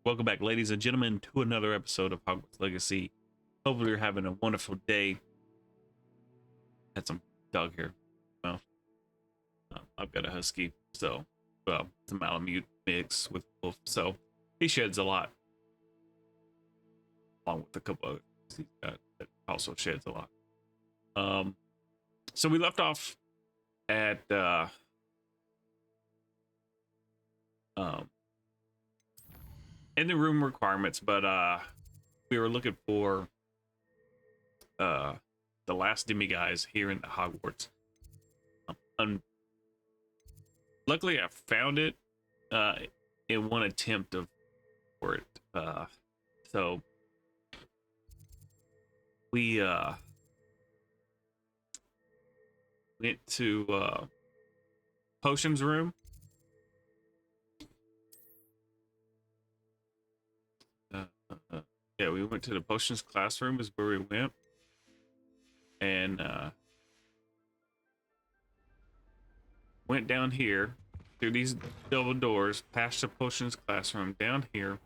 Welcome back, ladies and gentlemen, to another episode of Hogwarts Legacy. Hopefully, you're having a wonderful day. Had some dog here. Well, I've got a husky, so it's a Malamute mix with wolf, so he sheds a lot, along with a couple others he's got that also sheds a lot. So we left off at in the room requirements, but we were looking for the last demiguise here in the Hogwarts. Luckily, I found it in one attempt for it. So we went to Potions room. Yeah, we went to the Potions classroom is where we went. And went down here through these double doors, past the Potions classroom, down here.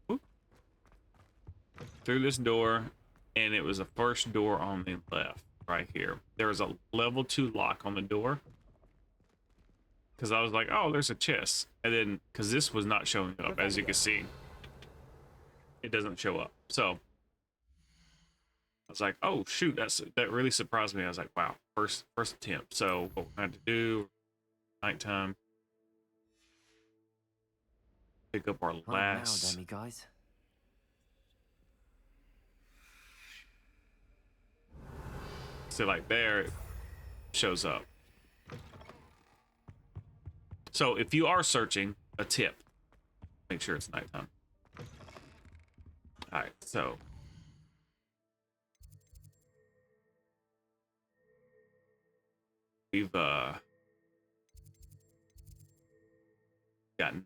Whoop. Through this door, and it was the first door on the left, right here. There was a level 2 lock on the door. Because I was like, oh, there's a chest. And then, because this was not showing up, as you can see. It doesn't show up. So, I was like, oh, shoot, that really surprised me. I was like, wow, first attempt. So, what we had to do, nighttime. Pick up our last... Now, guys. So, like, there, it shows up. So if you are searching, a tip, make sure it's nighttime. All right, so we've got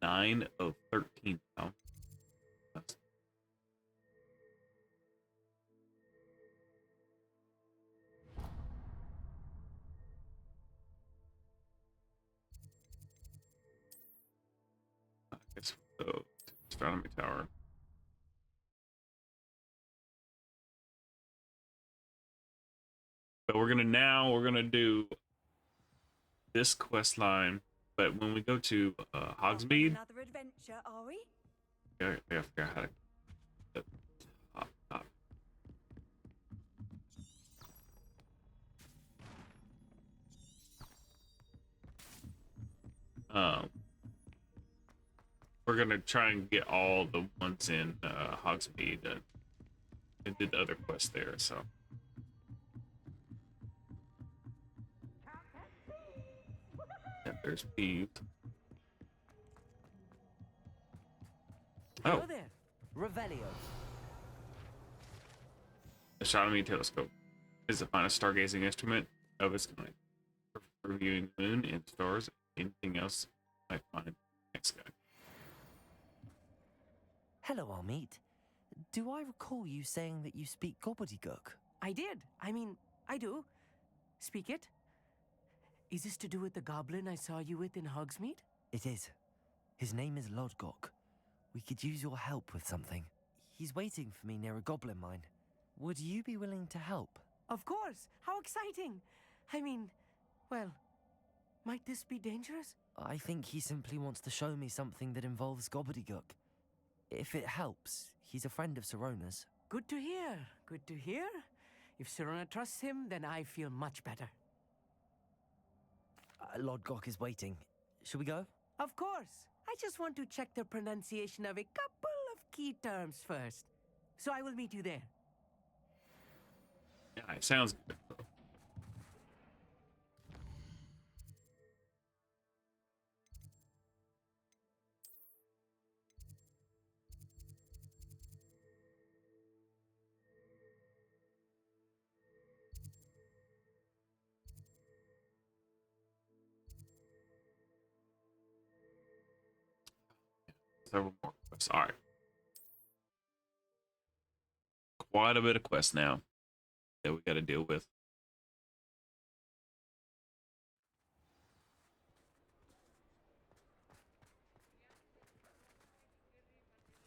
9 of 13 now. So, astronomy tower. But we're gonna do this quest line. But when we go to Hogsmeade, Another adventure, are we? I forgot how to. We're gonna try and get all the ones in Hogsmeade and did the other quest there. So yeah, there's Pete. Oh, Hello there, Revelio. Astronomy telescope is the finest stargazing instrument of its kind for reviewing the moon and stars. Anything else I find. Thanks, guy. Hello, Almeet. Do I recall you saying that you speak gobbledygook? I did. I mean, I do. Speak it. Is this to do with the goblin I saw you with in Hogsmeade? It is. His name is Lodgok. We could use your help with something. He's waiting for me near a goblin mine. Would you be willing to help? Of course. How exciting. I mean, well, might this be dangerous? I think he simply wants to show me something that involves gobbledygook. If it helps, he's a friend of Sirona's. Good to hear. Good to hear. If Sirona trusts him, then I feel much better. Lodgok is waiting. Shall we go? Of course. I just want to check the pronunciation of a couple of key terms first. So I will meet you there. Yeah, it sounds good. Several more quests. All right. Quite a bit of quests now that we got to deal with.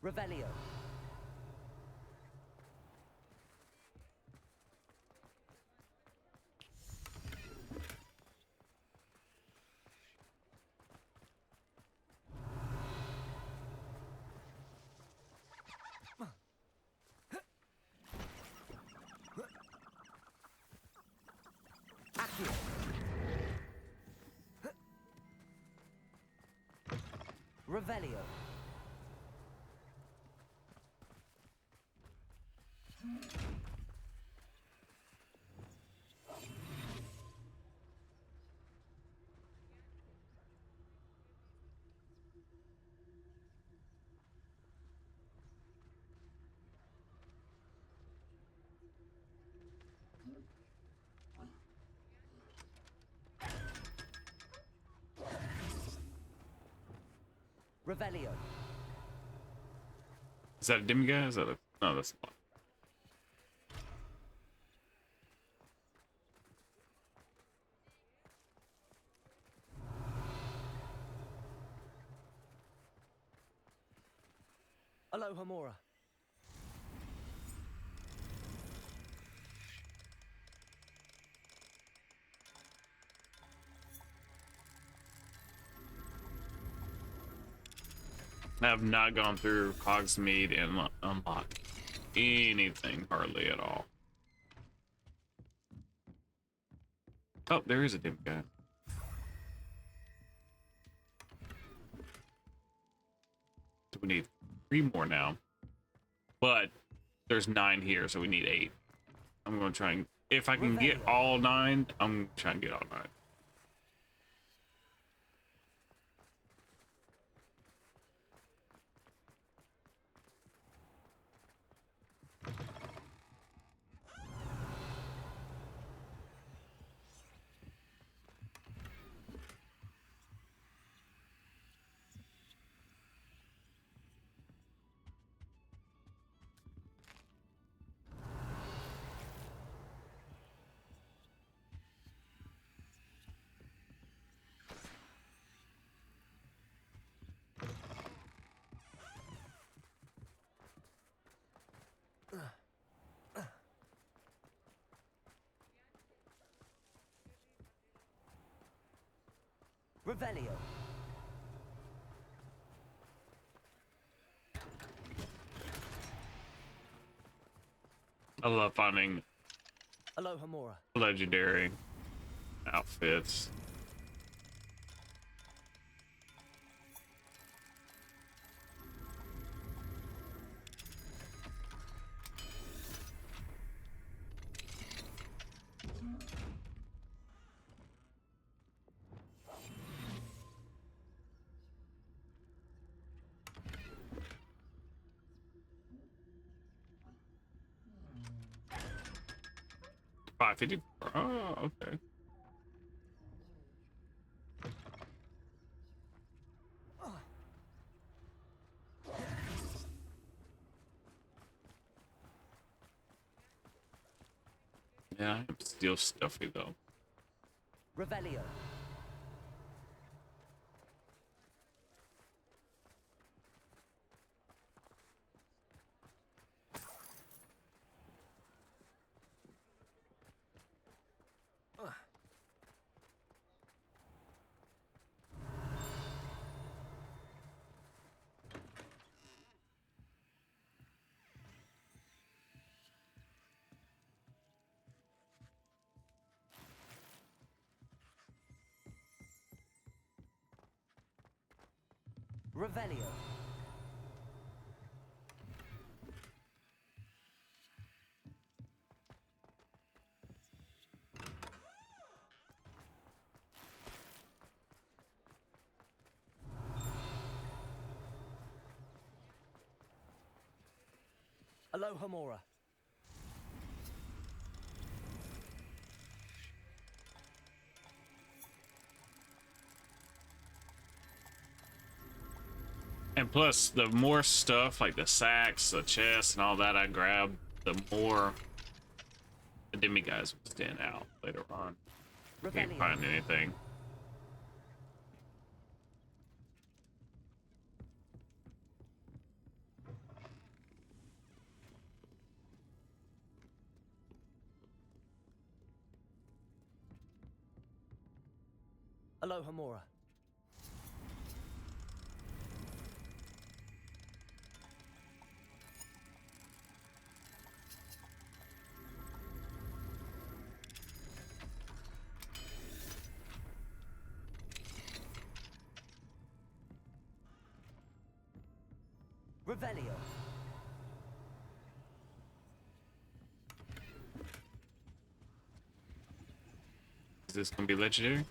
Revelio. Accio. Revelio. Revelio. Is that a demigod? Is that a... No, that's not. Aloha Mora. I have not gone through Hogsmeade and unlocked anything hardly at all. Oh, there is a demigod. So we need 3 more now. But there's 9 here, so we need 8. I'm gonna try and if I can get all 9, I'm gonna try and get all 9. Revelio. I love finding Aloha Mora. legendary outfits. $5.50. Oh, okay. Yeah, I'm still stuffy though. Revelio. Revelio. Aloha Mora. And plus, the more stuff like the sacks, the chests, and all that I grab, the more the demigods will stand out later on. Can't find anything. Aloha Mora. Revelio. Is this gonna be legendary?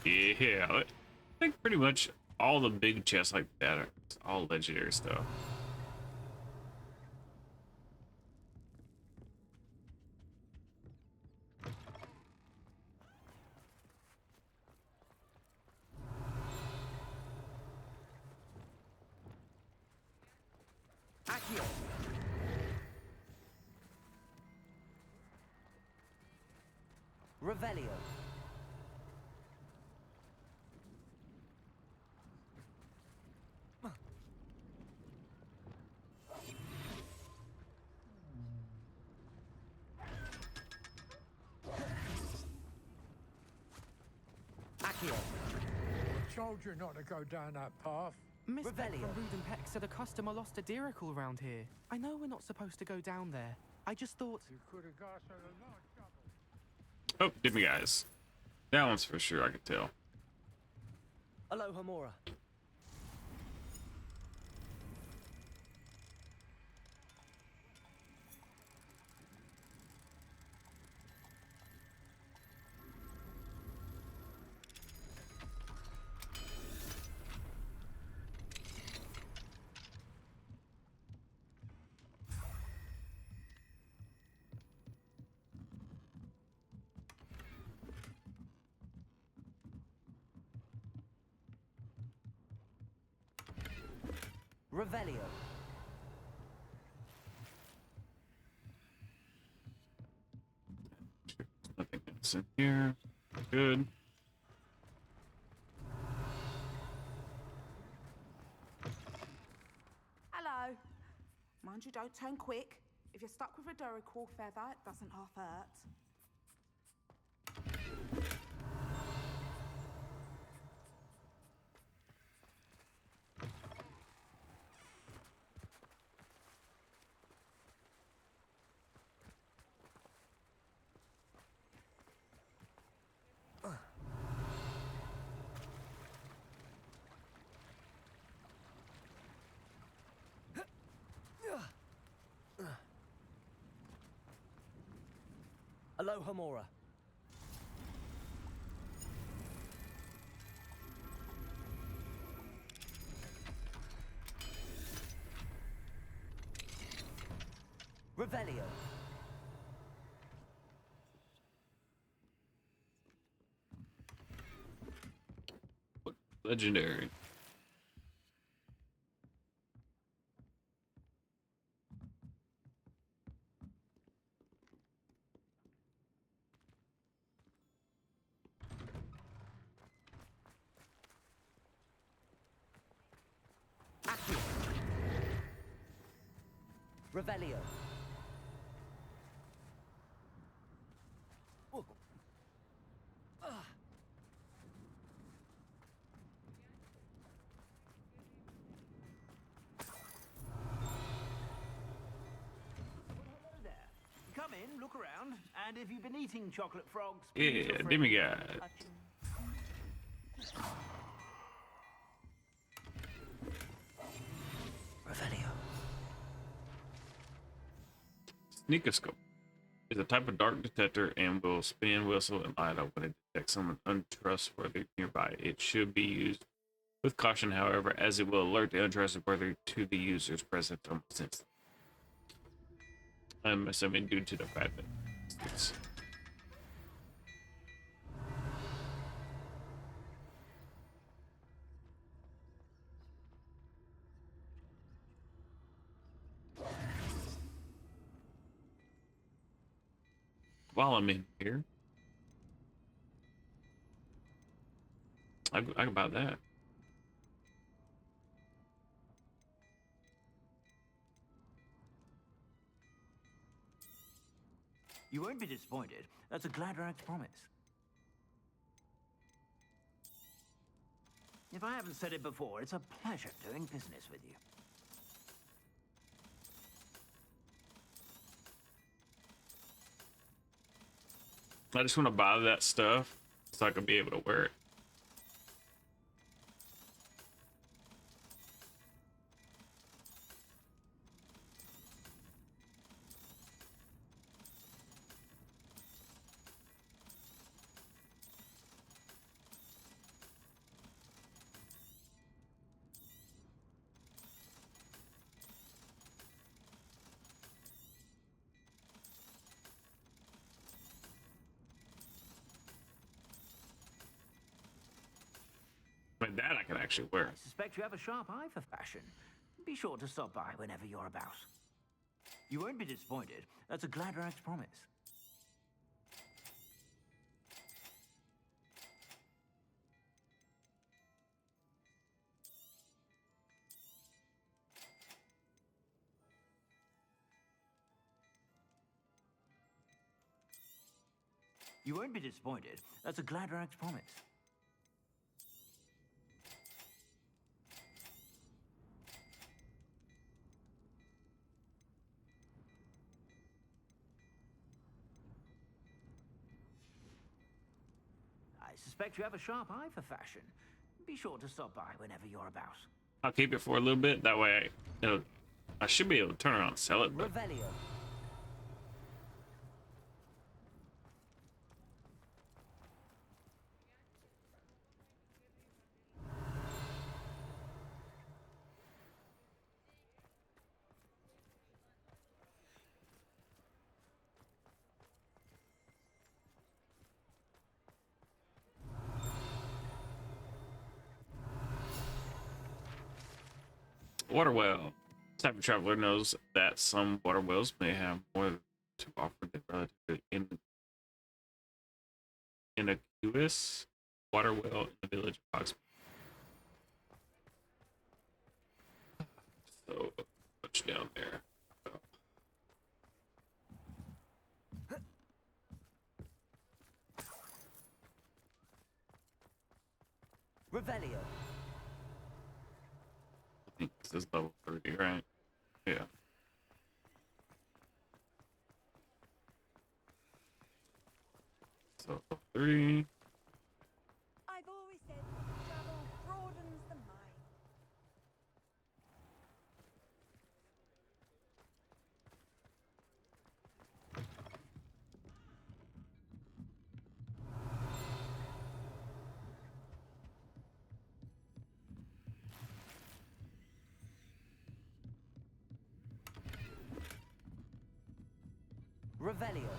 Yeah, I think pretty much all the big chests like that are all legendary stuff. Accio. Revelio. Accio. I told you not to go down that path. Miss Beck Revelio. from Rudenpeck said a customer lost a deeracle around here. I know we're not supposed to go down there. I just thought... You could have got us in a lot of trouble. Oh, did me guys. That one's for sure, I could tell. Aloha Mora. Revelio. Nothing else in here. Good. Hello. Mind you, don't turn quick. If you're stuck with a Duracell feather, it doesn't half hurt. Aloha Mora. Revelio. Legendary. Accio. Revelio. Oh. There. Come in, look around, and if you've been eating chocolate frogs, Yeah, feel free demigod. to touch 'em. Revelio. Sneakoscope is a type of dark detector and will spin, whistle, and light up when it detects someone untrustworthy nearby. It should be used with caution, however, as it will alert the untrustworthy to the user's presence almost instantly. I'm assuming due to the fact that it's while I'm in here, I about that. You won't be disappointed. That's a Gladrax promise. If I haven't said it before, it's a pleasure doing business with you. I just want to buy that stuff so I can be able to wear it. I mean, that I can actually wear. I suspect you have a sharp eye for fashion. Be sure to stop by whenever you're about. You won't be disappointed. That's a Gladrax promise. You won't be disappointed. That's a Gladrax promise. I suspect you have a sharp eye for fashion. Be sure to stop by whenever you're about. I'll keep it for a little bit. That way, I should be able to turn around and sell it. But Revelio. water well. This type of traveler knows that some water wells may have more to offer than relatively innocuous water well in the village of Hogsmeade. So much down there. Revelio. I think this is level 30, right? Yeah. So 3. I've always said that travel broadens the mind. Revelio.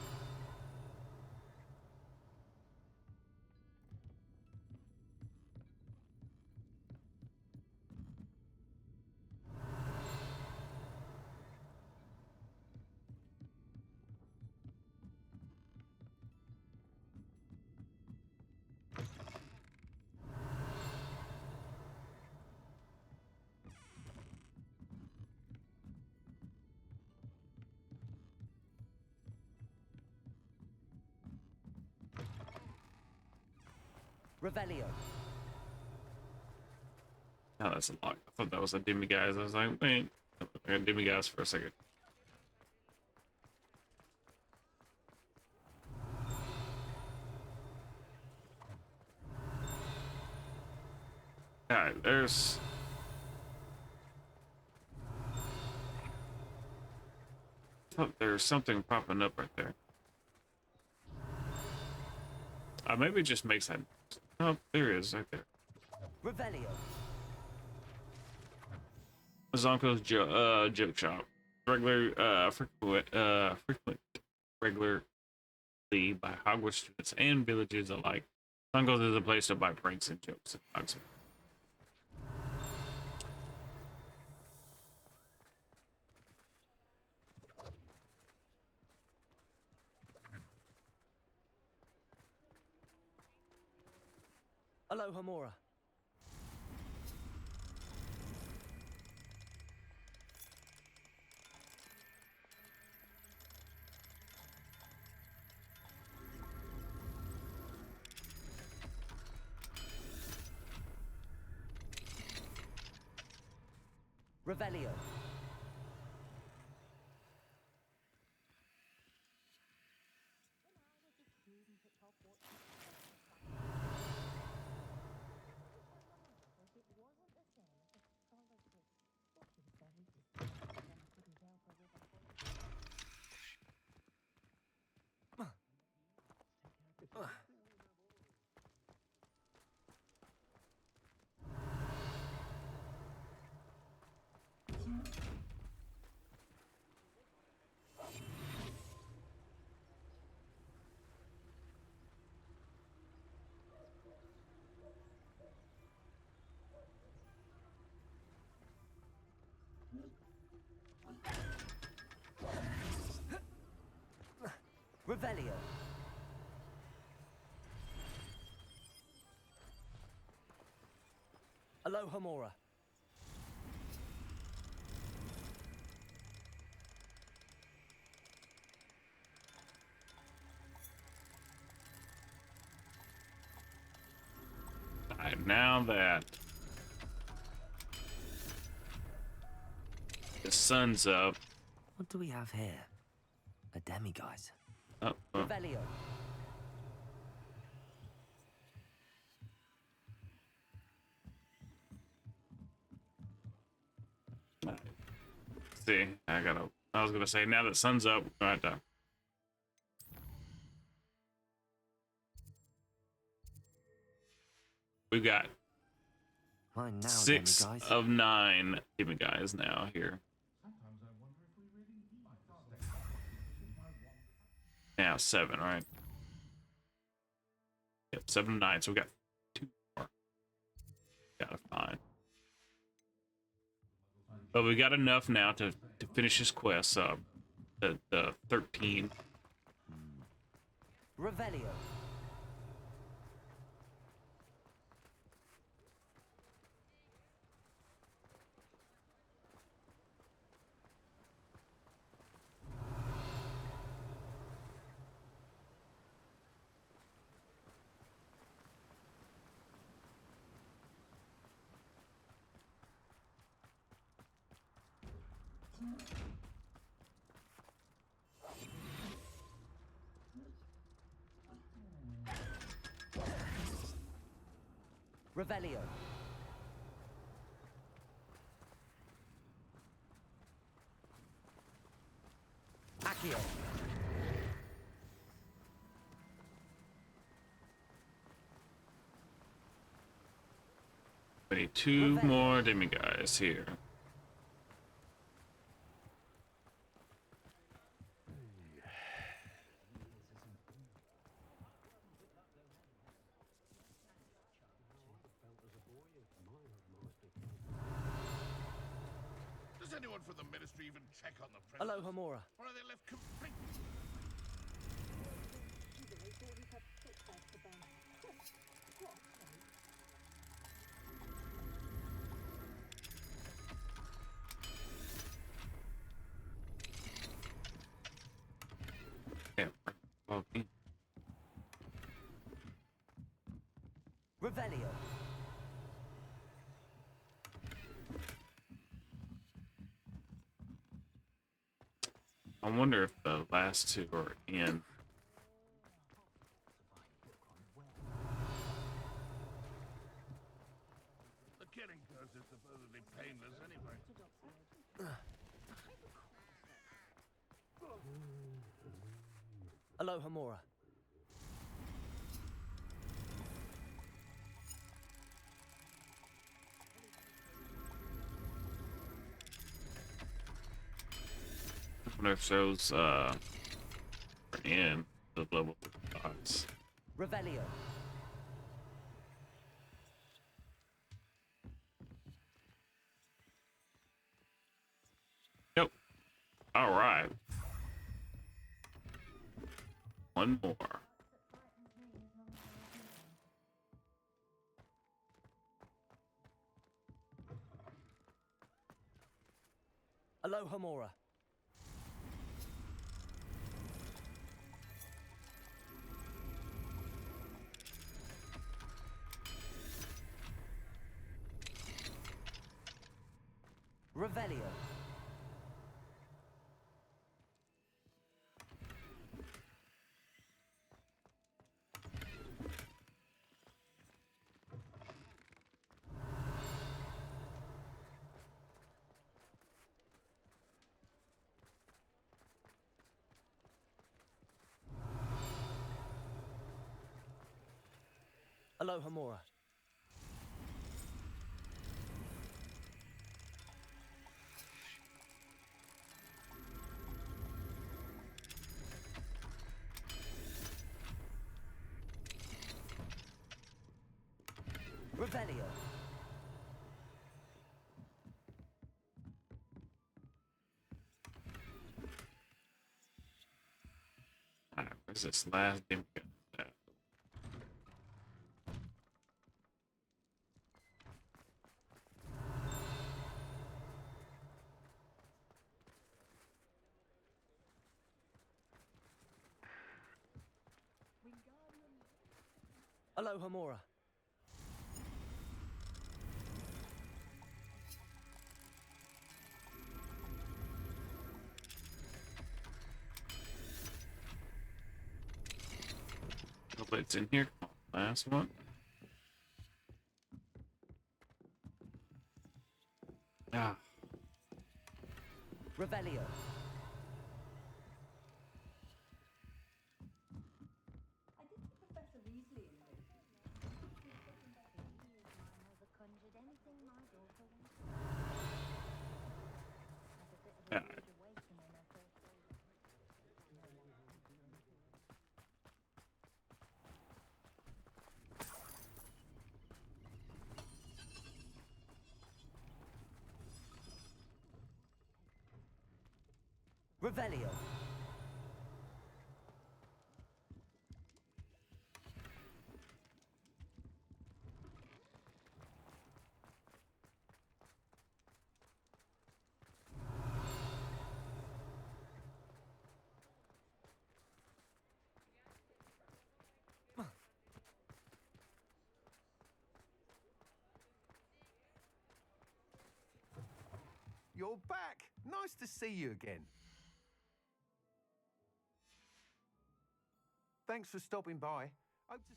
Revelio. Oh, that's a lot. I thought that was a demiguise. I was like, wait, I got demiguise for a second. Alright, there's something popping up right there. Maybe it just makes that. Oh, there it is, right there. Revelio. Zonko's joke shop. Frequent regularly by Hogwarts students and villagers alike. Zonko's is a place to buy pranks and jokes in Hogsmeade. Aloha Mora. Revelio. Revelio. Alohomora. Alright, now that the sun's up. What do we have here? A demiguise. Oh, Revelio. see, I was gonna say, now that sun's up, we're gonna have to. We've got Mine now, 6 demiguise. of 9 demiguys now here. Now 7, right? Yep, 7 of 9. So we got 2 more. Gotta find. But we got enough now to finish this quest. The 13. Revelio. Revelio. Accio. We need 2 more demiguys here. Does anyone from the ministry even check on the prisoners? Alohomora. Or are they left completely? Yeah. Okay. Revelio. I wonder if the last 2 are in. The killing curse is supposedly painless anyway. Alohomora. I wonder if those are in the level dots. Revelio. Yep. All right. 1 more. Alohomora. Revelio. Alohomora. Revelio. Alright, where's this last dim gun? Alohomora. Hopefully it's in here. Come on, last one. Ah, Revelio. I did see Professor Weasley in this. Mother conjured anything my daughter wanted. Had a bit of a Alright. rude awakening her first day. No one could do anything. Revelio. You're back. Nice to see you again. Thanks for stopping by. Hope to...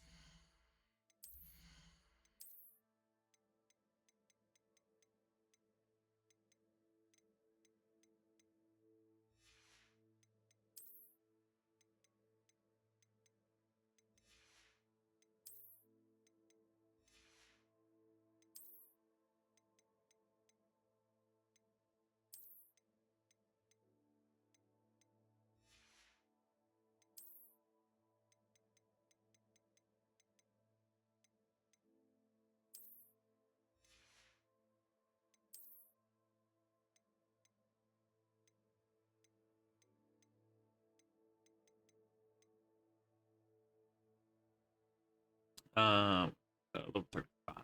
level 35.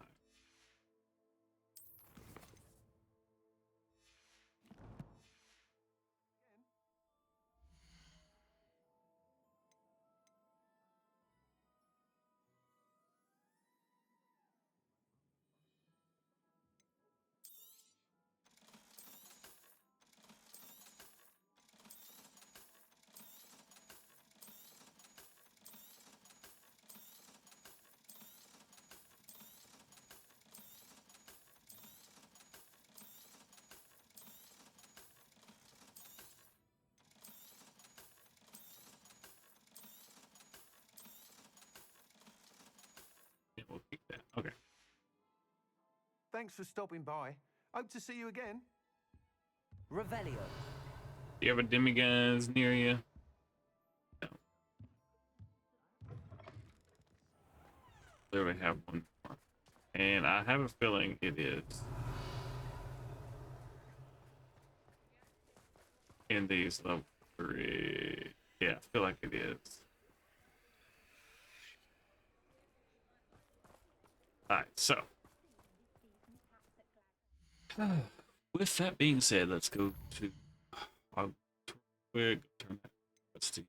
Yeah, we'll keep that. Okay. Thanks for stopping by. Hope to see you again. Revelio. Do you have a demiguns near you? No. Literally have one more. And I have a feeling it is in these level 3. Yeah, I feel like it is. Alright, so. With that being said, let's go to quick turn that. Let's see.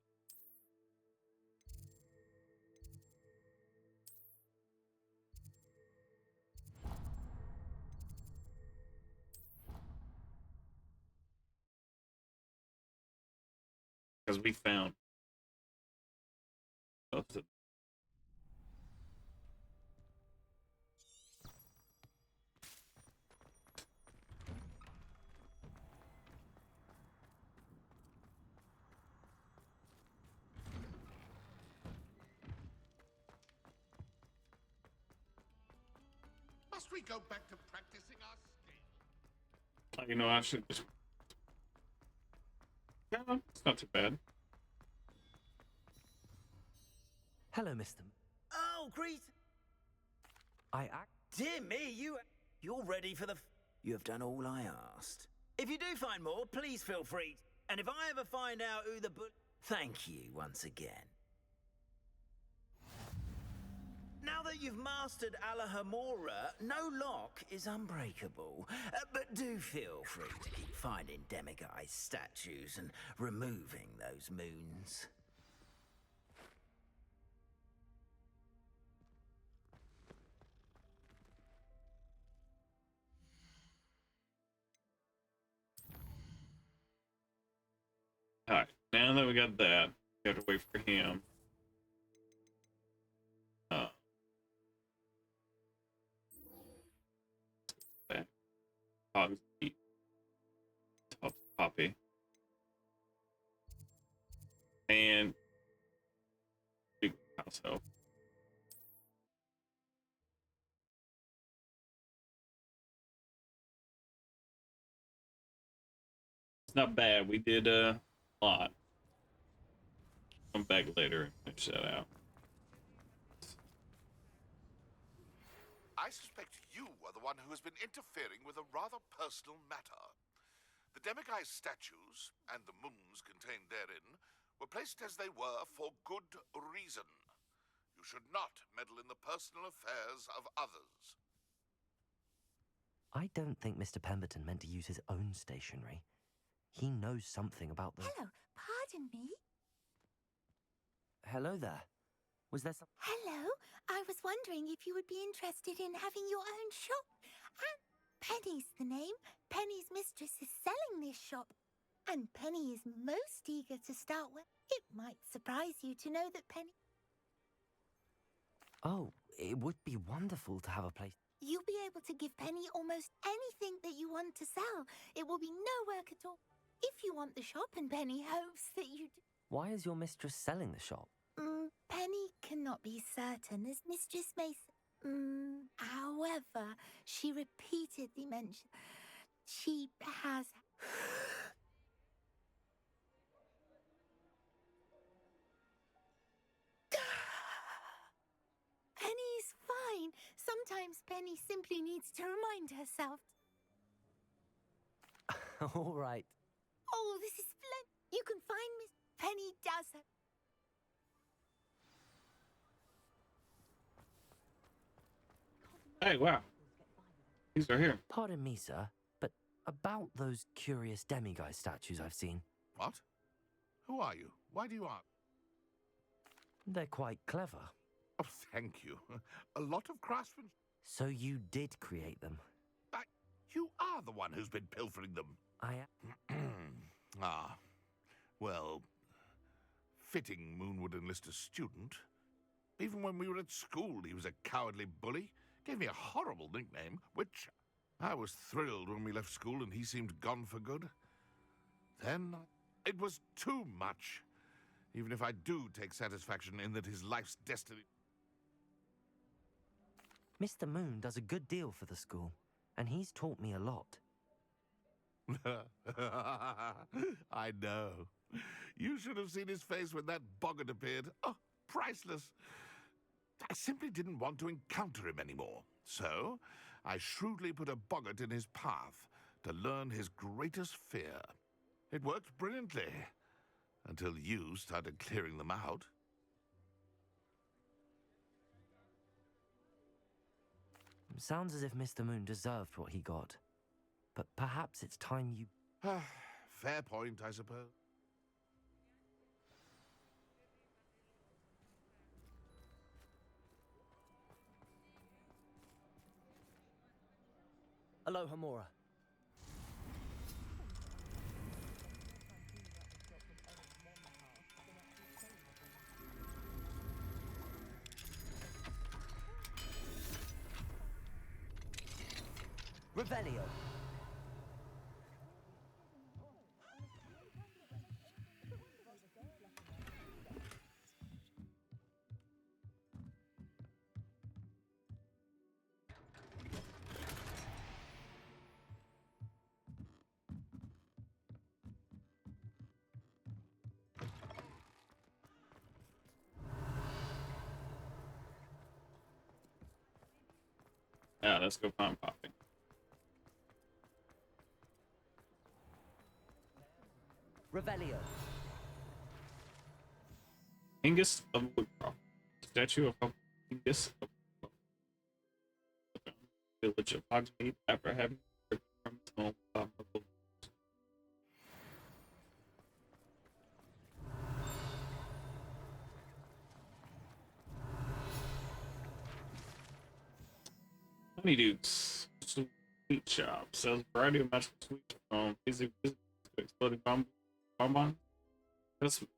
because we found most of. Must we go back to practicing our skill? You know, I should just. No, it's not too bad. Hello, Mr. Oh, great! Dear me, you're ready for the. You have done all I asked. If you do find more, please feel free. And if I ever find out who the thank you once again. Now that you've mastered Alahamora, no lock is unbreakable. But do feel free to keep finding demiguise statues and removing those moons. Alright, now that we got that, we have to wait for him. Back. Hogs eat. Top Poppy. And big house help. It's not bad. We did a lot. Come back later and finish that out. I suspect you are the one who has been interfering with a rather personal matter. The demiguise statues, and the moons contained therein, were placed as they were for good reason. You should not meddle in the personal affairs of others. I don't think Mr. Pemberton meant to use his own stationery. He knows something about the... Hello, pardon me. Hello there. Was there some... Hello, I was wondering if you would be interested in having your own shop. And Penny's the name. Penny's mistress is selling this shop. And Penny is most eager to start with. It might surprise you to know that Penny... Oh, it would be wonderful to have a place... You'll be able to give Penny almost anything that you want to sell. It will be no work at all. If you want the shop and Penny hopes that you do... Why is your mistress selling the shop? Penny cannot be certain, as Mistress Mason. However, she repeatedly mentioned she has. Penny's fine. Sometimes Penny simply needs to remind herself. All right. Oh, this is splendid. You can find Miss Penny does her. Hey, wow. These are here. Pardon me, sir, but about those curious demiguise statues I've seen. What? Who are you? Why do you ask? They're quite clever. Oh, thank you. A lot of craftsmanship. So you did create them? You are the one who's been pilfering them. Ah. Well, fitting Moon would enlist a student. Even when we were at school, he was a cowardly bully. Gave me a horrible nickname, which I was thrilled when we left school and he seemed gone for good. Then it was too much. Even if I do take satisfaction in that his life's destiny... Mr. Moon does a good deal for the school, and he's taught me a lot. I know. You should have seen his face when that boggart appeared. Oh, priceless. I simply didn't want to encounter him anymore. So, I shrewdly put a boggart in his path to learn his greatest fear. It worked brilliantly, until you started clearing them out. Sounds as if Mr. Moon deserved what he got. But perhaps it's time you... Fair point, I suppose. Alahamora. Revelio. Yeah, let's go find Poppy. Revelio. Angus of Woodcroft. Statue of Angus of Woodcroft. Village of Hogsmeade after having returned from his home by Muggle. Honeydukes Sweet Shop sells a variety of magical sweets from basic to exploding bonbons.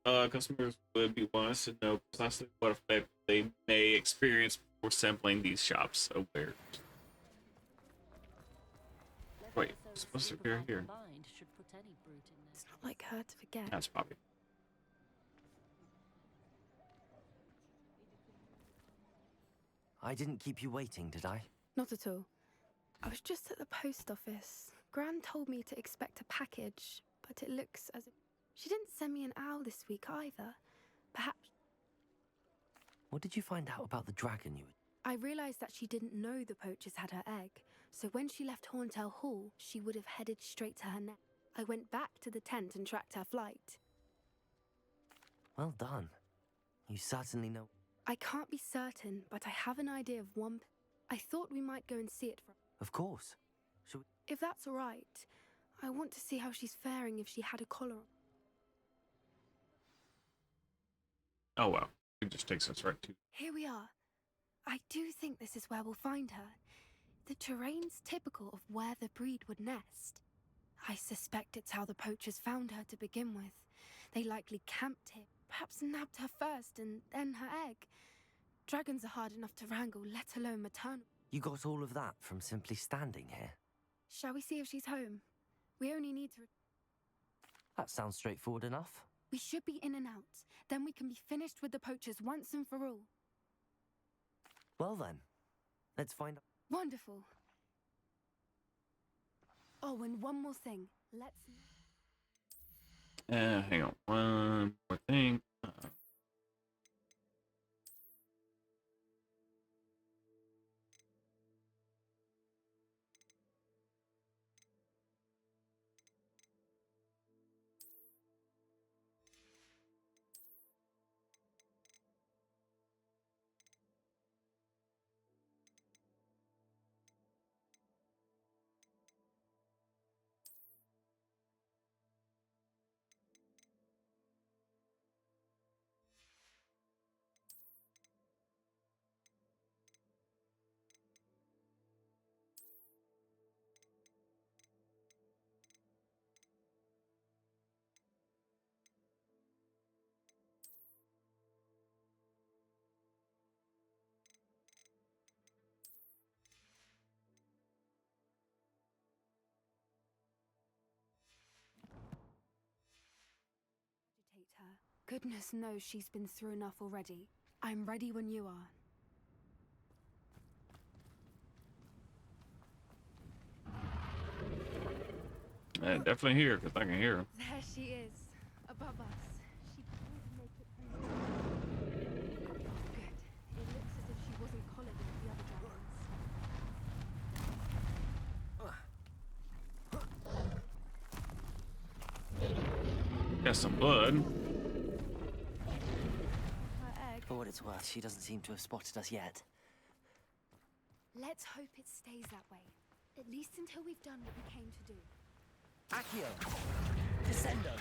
Customers would be wise to know precisely what effect they may experience before sampling these shops of wares. Wait, what's here? It's not like her to forget. That's Poppy. I didn't keep you waiting, did I? Not at all. I was just at the post office. Gran told me to expect a package, but it looks as if... She didn't send me an owl this week either. Perhaps... What did you find out about the dragon you... I realized that she didn't know the poachers had her egg, so when she left Horntail Hall, she would have headed straight to her nest. I went back to the tent and tracked her flight. Well done. You certainly know... I can't be certain, but I have an idea of one... I thought we might go and see it from... Of course. Shall we... If that's all right, I want to see how she's faring if she had a collar on. Oh well, it just takes us right to... Here we are. I do think this is where we'll find her. The terrain's typical of where the breed would nest. I suspect it's how the poachers found her to begin with. They likely camped here, perhaps nabbed her first and then her egg. Dragons are hard enough to wrangle, let alone maternal. You got all of that from simply standing here? Shall we see if she's home? We only need to... That sounds straightforward enough. We should be in and out. Then we can be finished with the poachers once and for all. Well then, let's find out. Wonderful. Oh, and one more thing. Let's... hang on. One more thing. Her. Goodness knows she's been through enough already. I'm ready when you are. Definitely here, because I can hear her. There she is, above us. She couldn't make it through. Good. It looks as if she wasn't collared with the other dragons. Got some blood. For what it's worth, she doesn't seem to have spotted us yet. Let's hope it stays that way. At least until we've done what we came to do. Accio! Descendo!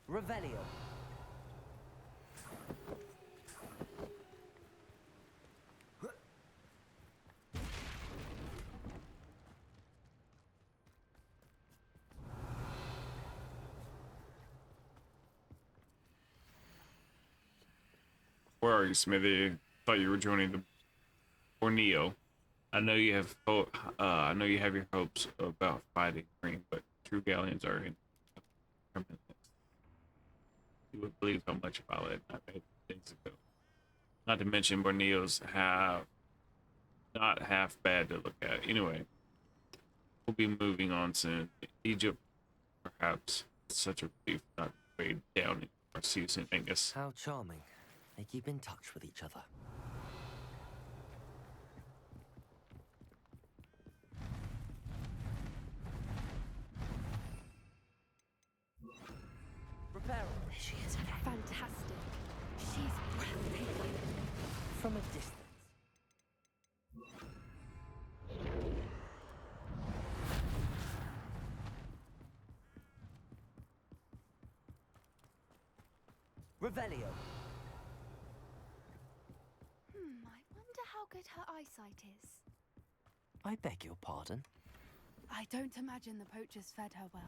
Revelio! Where are you, Smithy? Thought you were joining the Borneo. I know you have I know you have your hopes about fighting Green, but true galleons are in permanent. You would believe how much Violet I made things ago. Not to mention Borneos have not half bad to look at. Anyway, we'll be moving on soon. Egypt, perhaps. It's such a relief not weighed down in our season, Angus. How charming. They keep in touch with each other. Prepare. She is fantastic. She's breathtaking. From a distance. Revelio. I wonder how good her eyesight is. I beg your pardon? I don't imagine the poachers fed her well.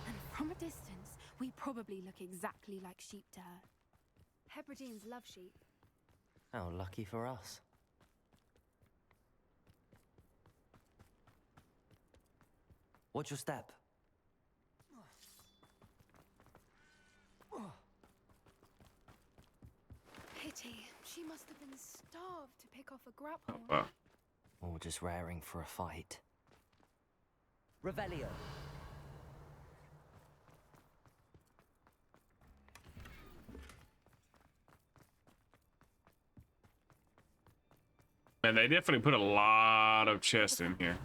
And from a distance, we probably look exactly like sheep to her. Hebrideans love sheep. How lucky for us. Watch your step. Pity. She must have been starved to pick off a grapple. Wow. Or just raring for a fight. Revelio. Man, they definitely put a lot of chests in here.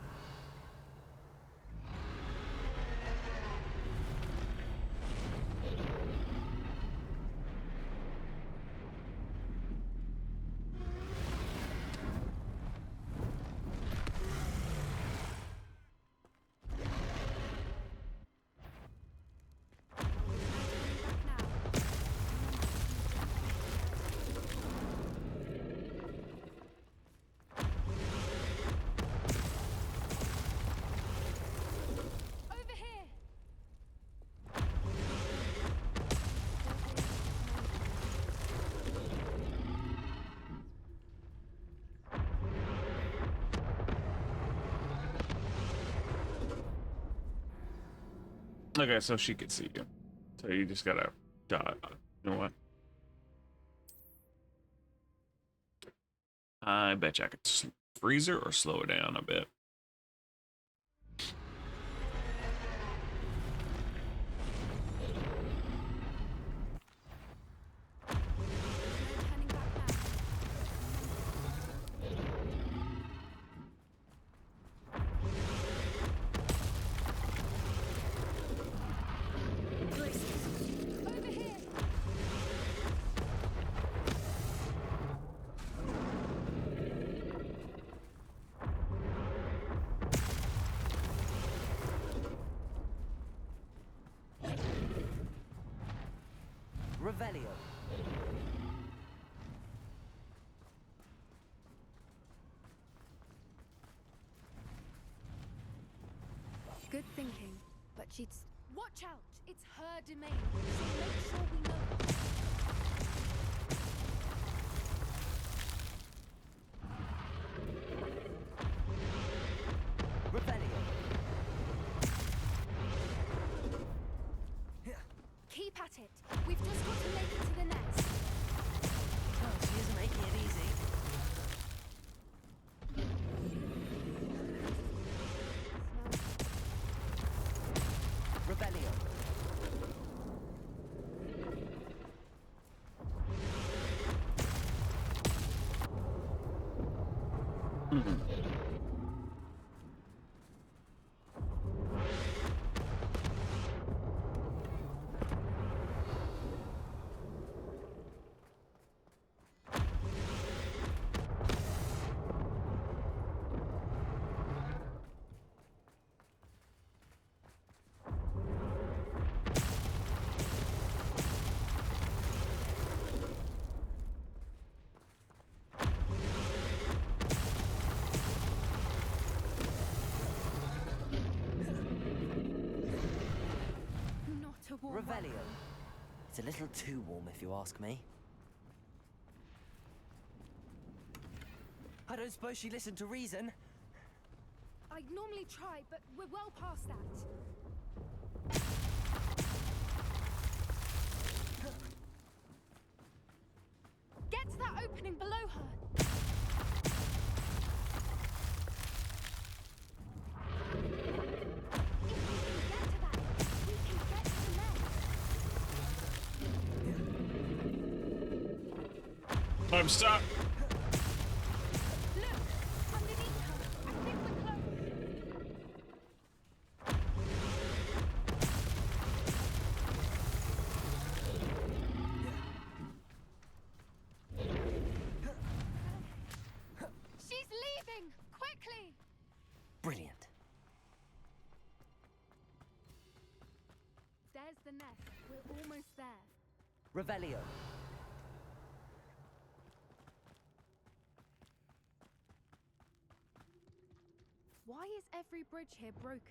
Okay, so she could see you. So you just gotta dodge. You know what? I bet you I could freeze her or slow her down a bit. Revelio. Good thinking, but she'd... Watch out! It's her domain, so make sure we know. Revelio. Keep at it. We've just got to make it to the nest. Oh, she is making it easy. Revelio. Not a warm Revelio. It's a little too warm if you ask me. I don't suppose she listened to reason. I normally try, but we're well past that. Get to that opening below her. I'm stuck. Look, underneath her. I think we're close. She's leaving! Quickly! Brilliant. There's the nest. We're almost there. Revelio. Why is every bridge here broken?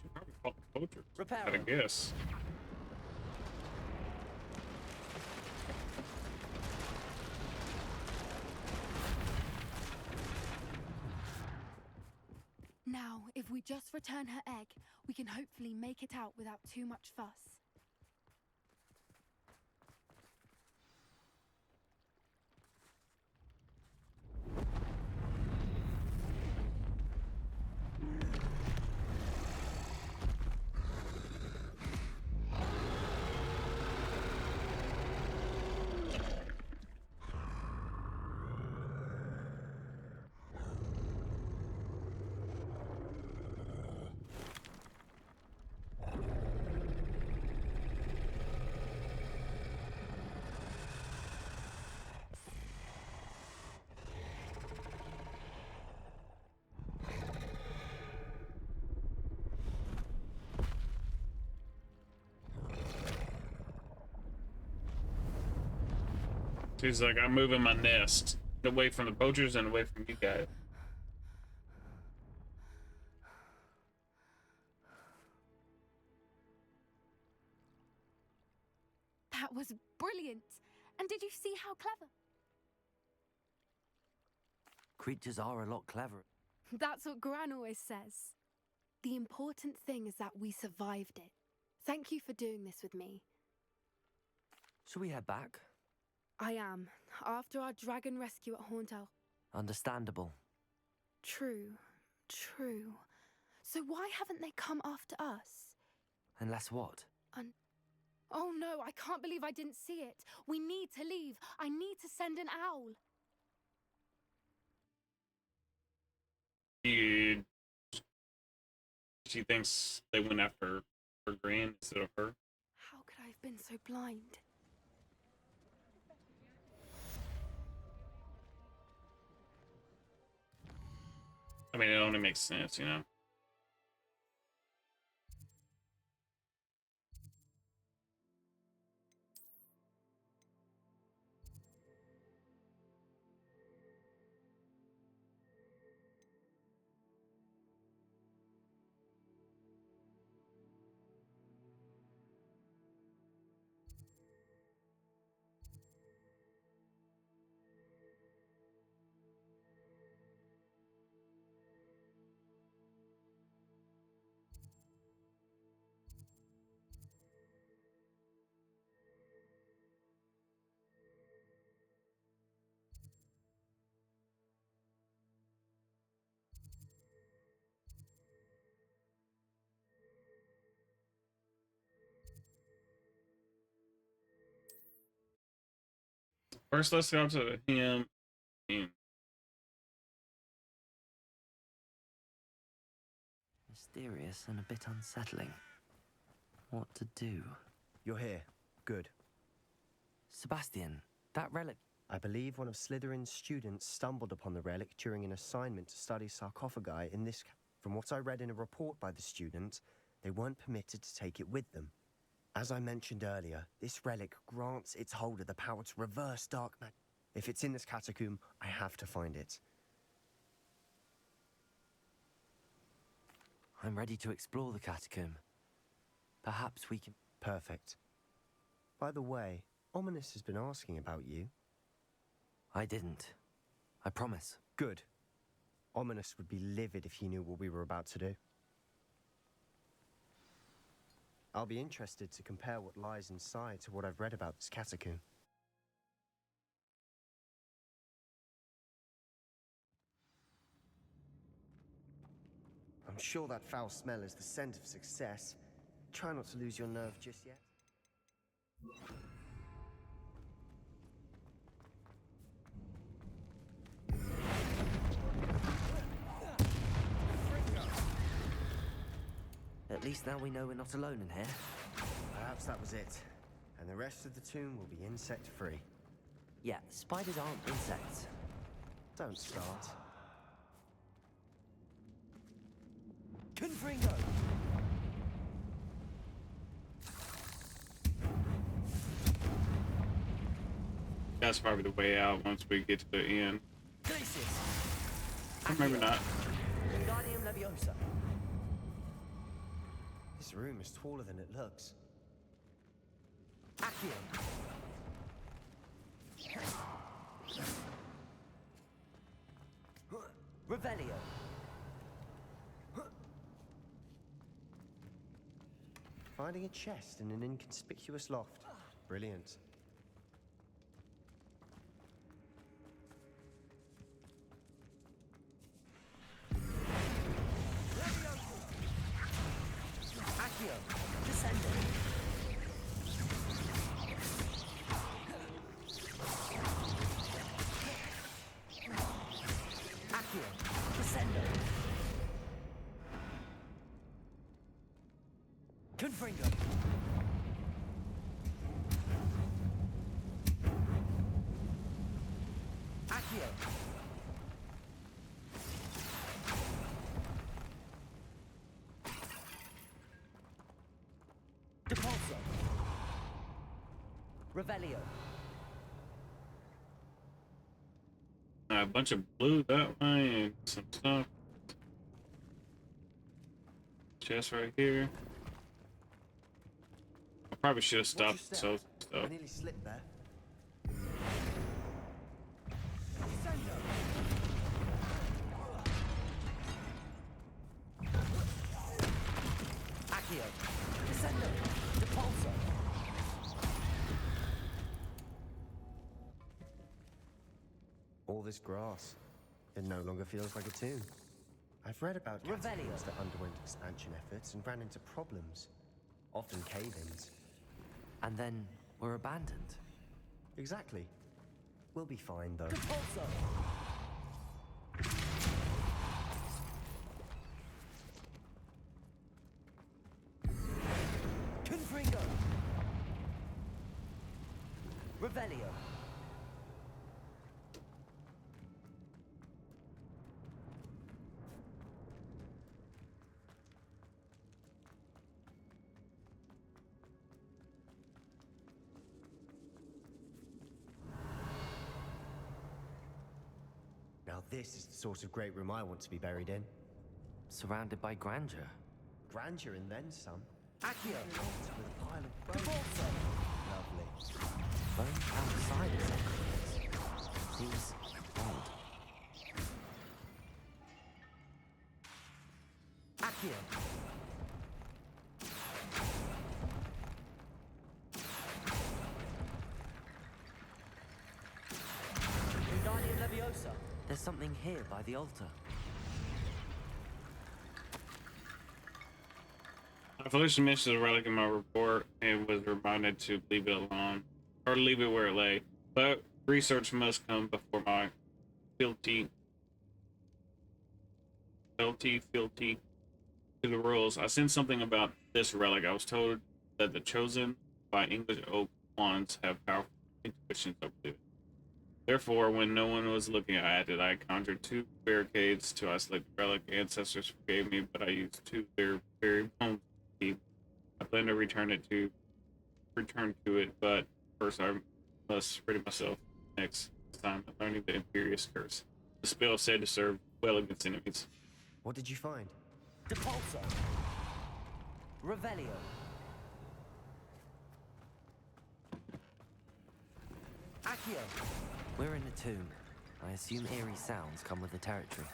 Should probably call the poacher. Repair I her. guess. Now, if we just return her egg, we can hopefully make it out without too much fuss. She's like, I'm moving my nest away from the poachers and away from you guys. That was brilliant! And did you see how clever? Creatures are a lot cleverer. That's what Gran always says. The important thing is that we survived it. Thank you for doing this with me. Shall we head back? I am. After our dragon rescue at Hauntel. Understandable. True. True. So why haven't they come after us? Unless what? Oh no, I can't believe I didn't see it. We need to leave. I need to send an owl. She thinks they went after her Gran instead of her. How could I have been so blind? I mean, it only makes sense, you know? First, let's go to him. Mysterious and a bit unsettling. What to do? You're here. Good. Sebastian, that relic... I believe one of Slytherin's students stumbled upon the relic during an assignment to study sarcophagi in this... From what I read in a report by the student, they weren't permitted to take it with them. As I mentioned earlier, this relic grants its holder the power to reverse dark magic. If it's in this catacomb, I have to find it. I'm ready to explore the catacomb. Perhaps we can... Perfect. By the way, Ominous has been asking about you. I didn't. I promise. Good. Ominous would be livid if he knew what we were about to do. I'll be interested to compare what lies inside to what I've read about this catacomb. I'm sure that foul smell is the scent of success. Try not to lose your nerve just yet. At least now we know we're not alone in here. Perhaps that was it. And the rest of the tomb will be insect-free. Yeah, spiders aren't insects. Don't start. Confringo! That's probably the way out once we get to the end. Or maybe not. Wingardium Leviosa. This room is taller than it looks. Accio. Revelio. Finding a chest in an inconspicuous loft. Brilliant. Accio. Descendo. Accio. Descendo. Confringo. Accio. Depulso. Revelio. A bunch of blue that way and some stuff. Chest right here. I probably should have stopped so stuff. I nearly slipped there. Accio. Descendo. Depulso. All this grass. It no longer feels like a tomb. I've read about Revelio. catacombs that underwent expansion efforts and ran into problems. Often cave-ins. And then we're abandoned. Exactly. We'll be fine, though. Depulso. Confringo. Revelio. Now this is the sort of great room I want to be buried in. Surrounded by grandeur. Grandeur and then some. Accio. With a pile of bones. Depulso. Lovely. Bones outside of sarcophagus. Seems odd. Accio. Wingardium Leviosa. There's something here by the altar. I foolishly mentioned the relic in my report and was reminded to leave it alone, or leave it where it lay. But research must come before my fealty to the rules. I sensed something about this relic. I was told that the chosen by English oak wands have powerful intuitions over it. Therefore, when no one was looking at it, I conjured 2 barricades to isolate the relic. Ancestors forgave me, but I used 2 of their very bones. I plan to return to it, but first I must rid myself next time by learning the Imperious Curse. The spell said to serve well against enemies. What did you find? Depulso. Revelio. Accio. We're in a tomb. I assume eerie sounds come with the territory.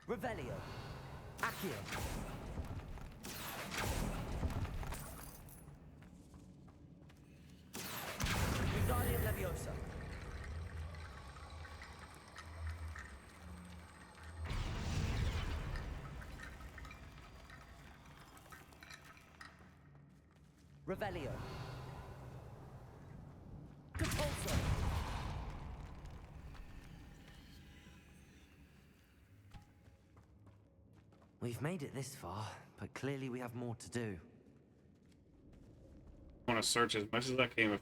Revelio. Accio. Wingardium Leviosa. Revelio. Compulso. We've made it this far, but clearly we have more to do. I want to search as much as I can.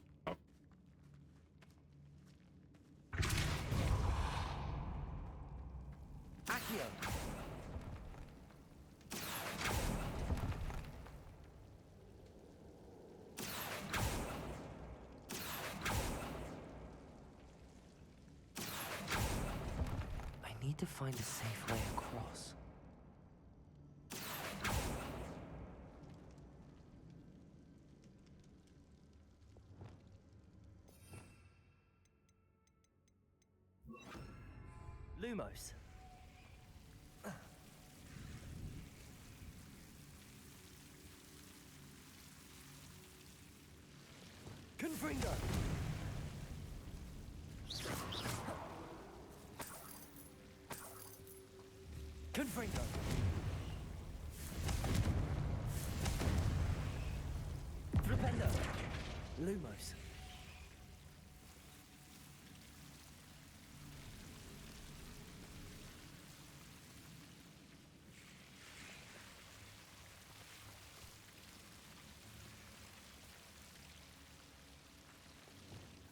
Accio. I need to find a safe way across. Lumos. Confringo. Confringo. Flipendo. Lumos.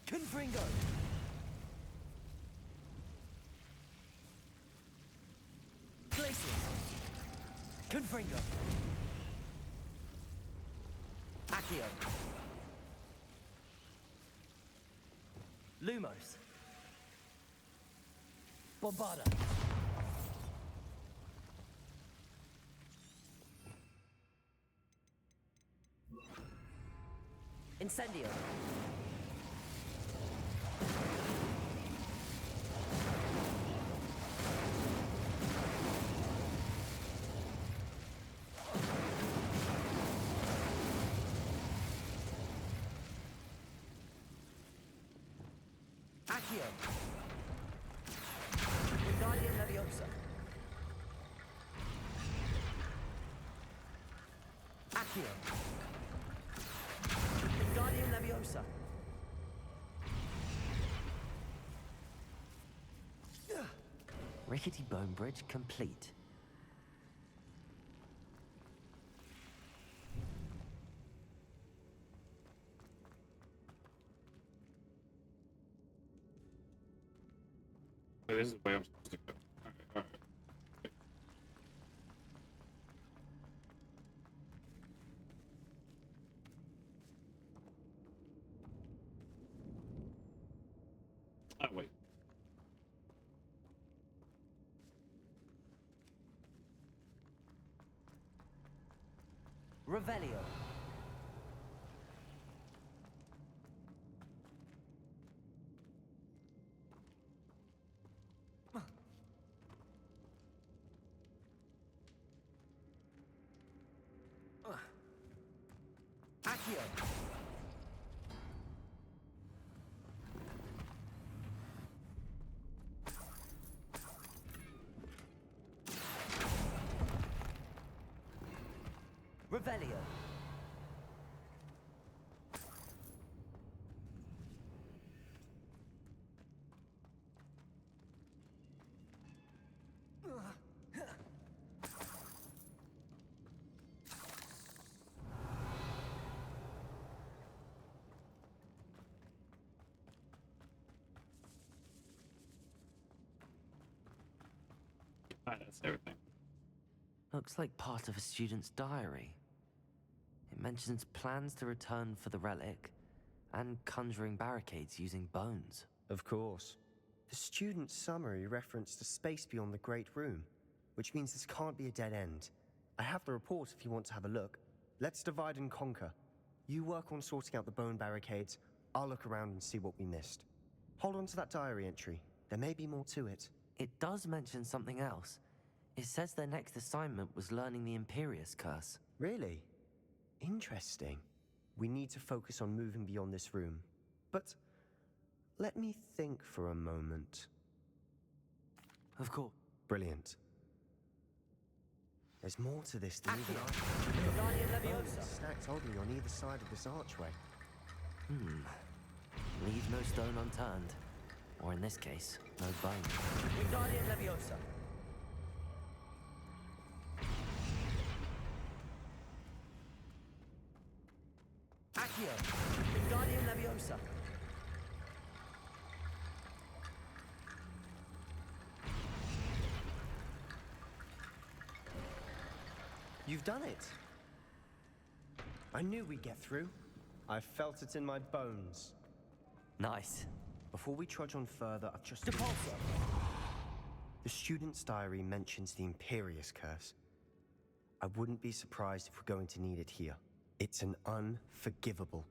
Confringo. Glacius. Confringo. Accio. Lumos. Bombarda. Incendio. Accio. Wingardium Leviosa. Accio. Wingardium Leviosa. Rickety bone bridge complete. So this is the way I'm supposed to go. All right. Oh, wait. Revelio. Accio. Revelio. That's everything. Looks like part of a student's diary. It mentions plans to return for the relic and conjuring barricades using bones. Of course. The student's summary referenced a space beyond the Great Room, which means this can't be a dead end. I have the report if you want to have a look. Let's divide and conquer. You work on sorting out the bone barricades, I'll look around and see what we missed. Hold on to that diary entry. There may be more to it. It does mention something else. It says their next assignment was learning the Imperius Curse. Really? Interesting. We need to focus on moving beyond this room. But let me think for a moment. Of course. Brilliant. There's more to this than even stacked oddly on either side of this archway. Leave no stone unturned. Or in this case, no bone. Wingardium Leviosa. Accio. Wingardium Leviosa. You've done it. I knew we'd get through. I felt it in my bones. Nice. Before we trudge on further, I've just... Depulso. The student's diary mentions the Imperius Curse. I wouldn't be surprised if we're going to need it here. It's an unforgivable,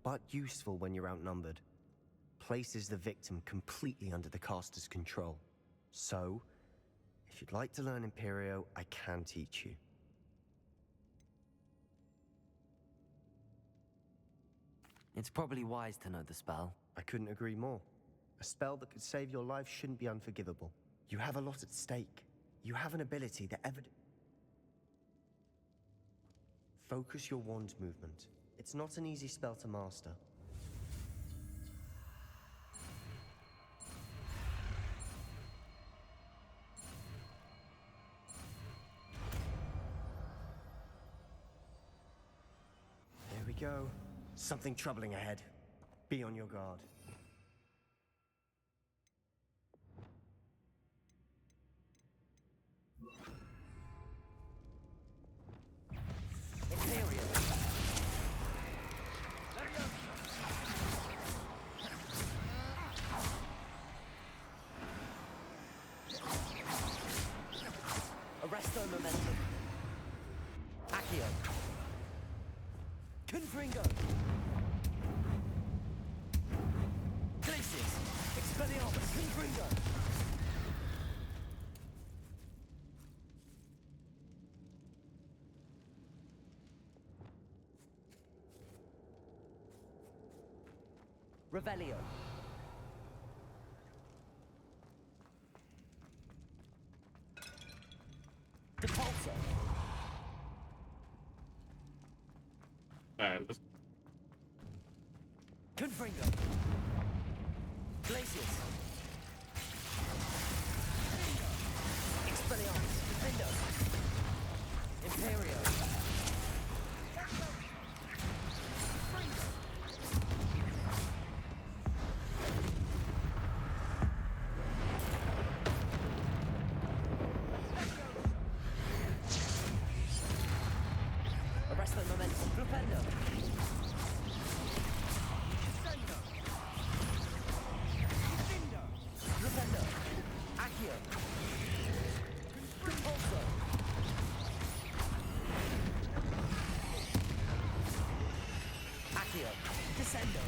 but useful when you're outnumbered. Places the victim completely under the caster's control. So, if you'd like to learn Imperio, I can teach you. It's probably wise to know the spell. I couldn't agree more. A spell that could save your life shouldn't be unforgivable. You have a lot at stake. You have an ability that Focus your wand movement. It's not an easy spell to master. There we go. Something troubling ahead. Be on your guard. Arresto momentum. Accio. Confringo. Glacius. Expelliarmus. Confringo. Revelio. Depulso. Alright, let's... Confringo. Glacius. Expelliarmus. Defendo. Imperio. Arresto momentum. Flipendo. Flipendo. Accio. Compulso. Accio. Descendo.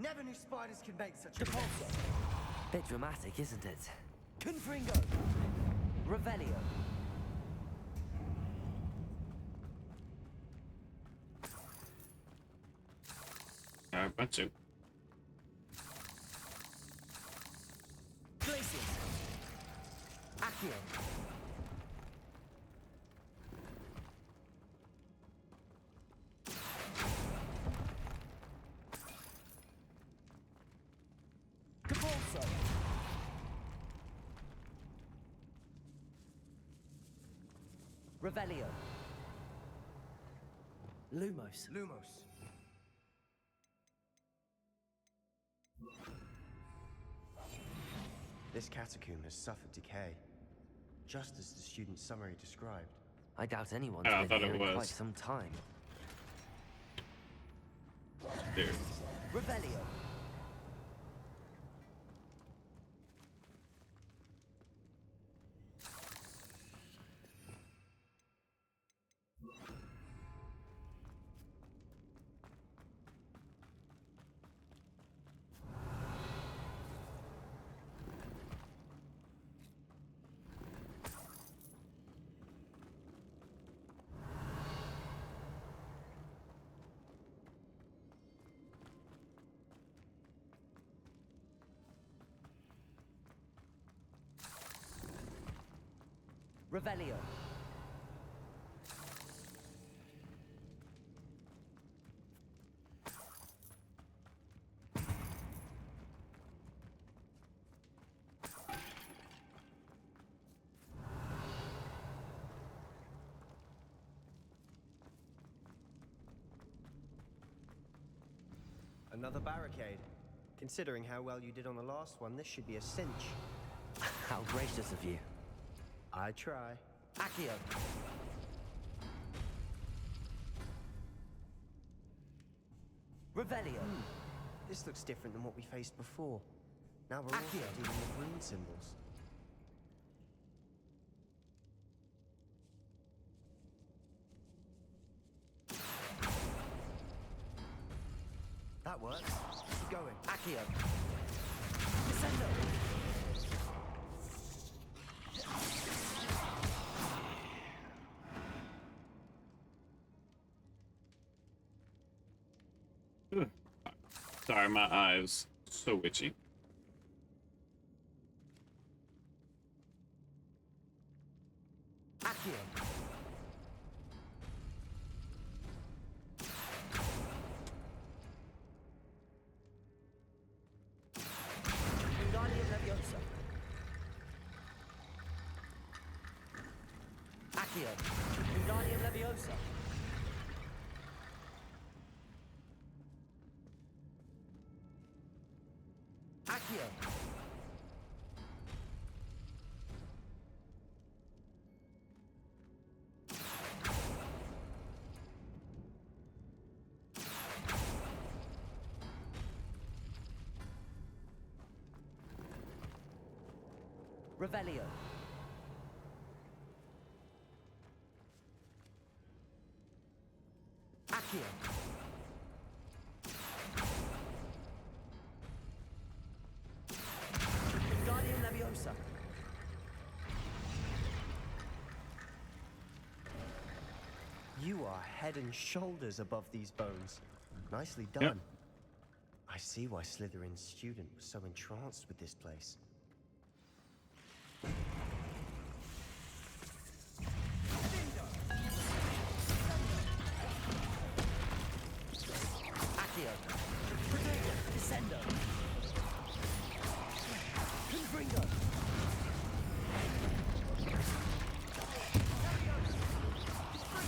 Never knew spiders could make such a Depulso. Bit dramatic, isn't it? Confringo. Revelio. Alright, bunch of... Glacius. Accio. Compulso. Revelio. Lumos. Lumos. This catacomb has suffered decay, just as the student's summary described. I doubt anyone's I been thought here it in was. quite some time. Dude. Revelio. Revelio. Another barricade. Considering how well you did on the last one, this should be a cinch. How gracious of you. I try. Accio. Revelio. This looks different than what we faced before. Now we're also Accio. dealing with rune symbols. That works. Keep going. Accio. Descendo. Ugh. Sorry, my eyes so itchy. Accio. Wingardium Leviosa. Accio. Wingardium Leviosa. Accio. Revelio. Accio. Wingardium Leviosa. You are head and shoulders above these bones. Nicely done. Yep. I see why Slytherin's student was so entranced with this place. Accio. Protego. Descendo. Confringo.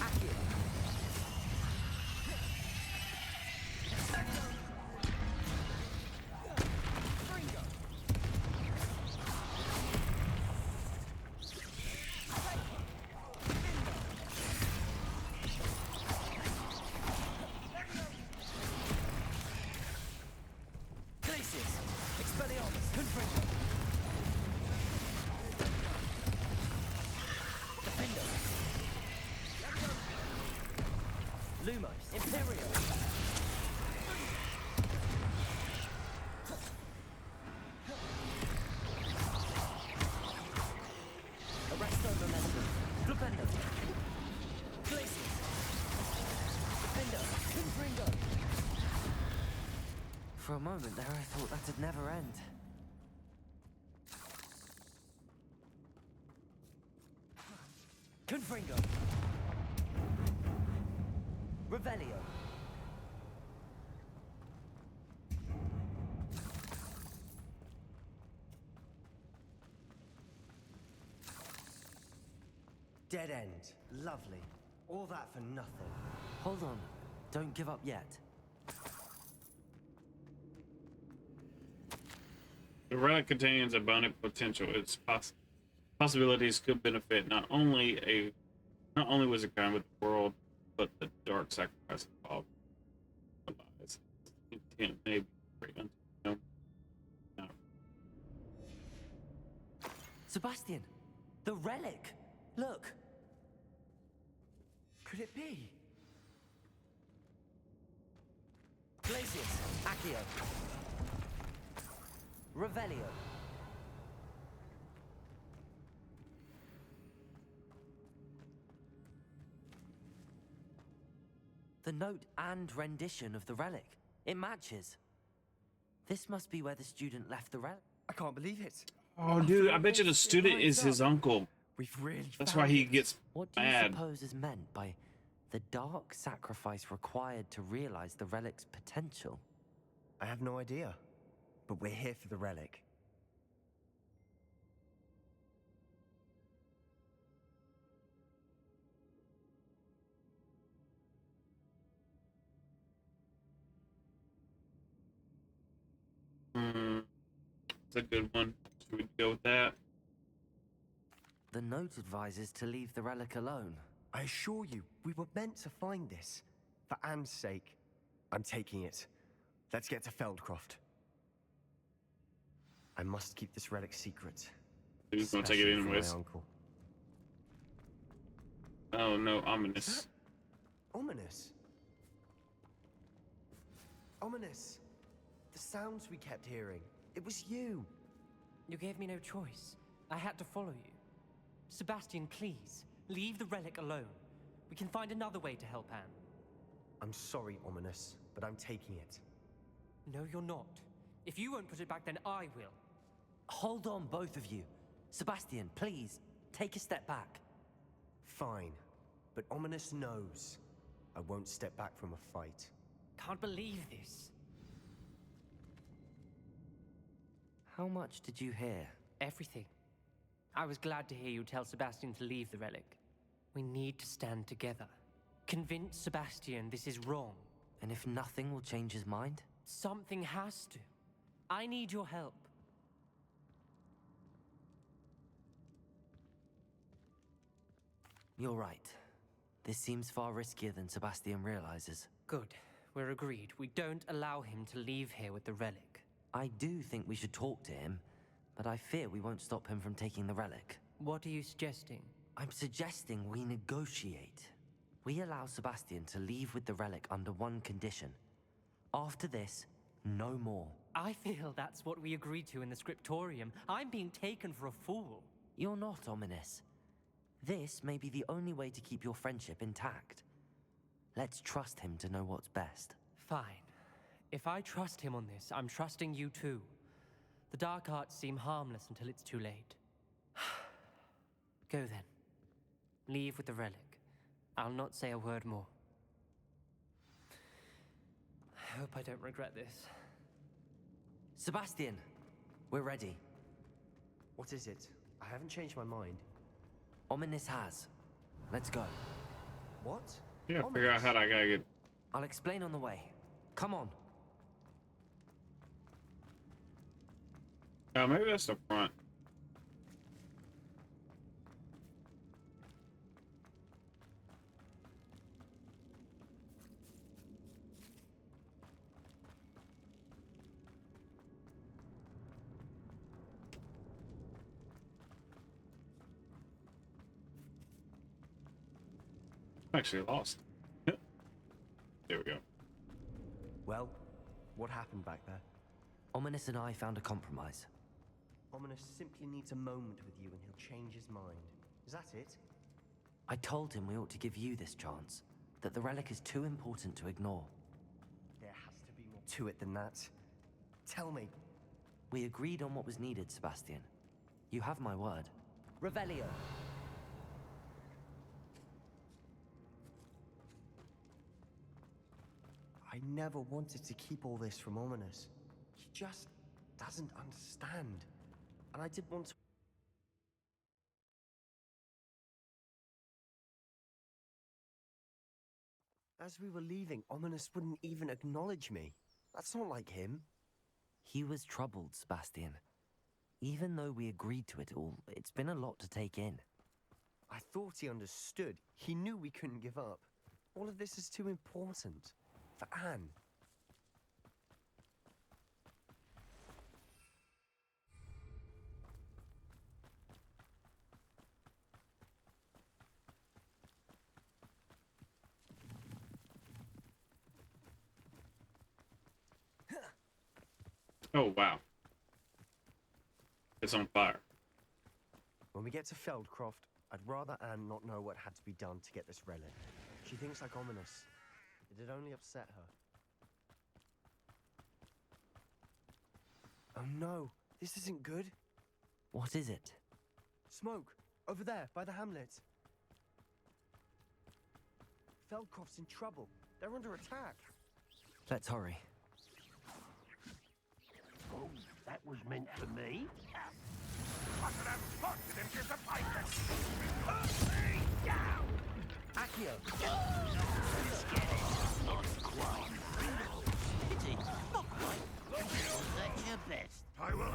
Accio. Glacius. Expelliarmus. Confringo. Defender. Lumos. Imperial. Arresto Momentum. Flipendo. Glacius. Defender. Confringo. For a moment there, I thought that'd never end. Confringo. Revelio. Dead end. Lovely. All that for nothing. Hold on. Don't give up yet. The relic contains abundant potential. Its possibilities could benefit not only Wizardkind, but the world, but the dark sacrifice involved. Its intent may be great unto no. Sebastian, the relic. Look. Could it be? Glacius. Accio. Revelio. The note and rendition of the relic. It matches. This must be where the student left the relic. I can't believe it. Oh, dude, I bet you the student is his uncle. We've really That's why he found it. gets What do you mad. suppose is meant by the dark sacrifice required to realize the relic's potential? I have no idea, but we're here for the relic. It's a good one. Should we go with that? The note advises to leave the relic alone. I assure you, we were meant to find this. For Anne's sake, I'm taking it. Let's get to Feldcroft. I must keep this relic secret. Who's gonna take it especially from anyways? my uncle. Oh no, ominous. Ominous? Ominous! The sounds we kept hearing. It was you. You gave me no choice. I had to follow you. Sebastian, please, leave the relic alone. We can find another way to help Anne. I'm sorry, Ominous, but I'm taking it. No, you're not. If you won't put it back, then I will. Hold on, both of you. Sebastian, please, take a step back. Fine, but Ominous knows I won't step back from a fight. Can't believe this. How much did you hear? Everything. I was glad to hear you tell Sebastian to leave the relic. We need to stand together. Convince Sebastian this is wrong. And if nothing will change his mind? Something has to. I need your help. You're right. This seems far riskier than Sebastian realizes. Good. We're agreed. We don't allow him to leave here with the relic. I do think we should talk to him, but I fear we won't stop him from taking the relic. What are you suggesting? I'm suggesting we negotiate. We allow Sebastian to leave with the relic under one condition. After this, no more. I feel that's what we agreed to in the scriptorium. I'm being taken for a fool. You're not, Ominous. This may be the only way to keep your friendship intact. Let's trust him to know what's best. Fine. If I trust him on this, I'm trusting you too. The dark arts seem harmless until it's too late. Go then. Leave with the relic. I'll not say a word more. I hope I don't regret this. Sebastian, we're ready. What is it? I haven't changed my mind. Ominous has. Let's go. What? Yeah, figure out how I gotta get. I'll explain on the way. Come on. Maybe that's the front. Actually lost. There we go. Well, what happened back there? Ominous and I found a compromise. Ominous simply needs a moment with you and he'll change his mind. Is that it? I told him we ought to give you this chance, that the relic is too important to ignore. There has to be more to it than that. Tell me. We agreed on what was needed, Sebastian. You have my word. Revelio! I never wanted to keep all this from Ominous. He just doesn't understand. And I did want to... As we were leaving, Ominous wouldn't even acknowledge me. That's not like him. He was troubled, Sebastian. Even though we agreed to it all, it's been a lot to take in. I thought he understood. He knew we couldn't give up. All of this is too important. For Anne. Oh wow. It's on fire. When we get to Feldcroft, I'd rather Anne not know what had to be done to get this relic. She thinks like Ominous. It'd only upset her. Oh no, this isn't good. What is it? Smoke! Over there, by the hamlet. Feldcroft's in trouble. They're under attack. Let's hurry. Oh, that was meant for me. Accio! Not quite. Pity, not quite. That's your best. I will.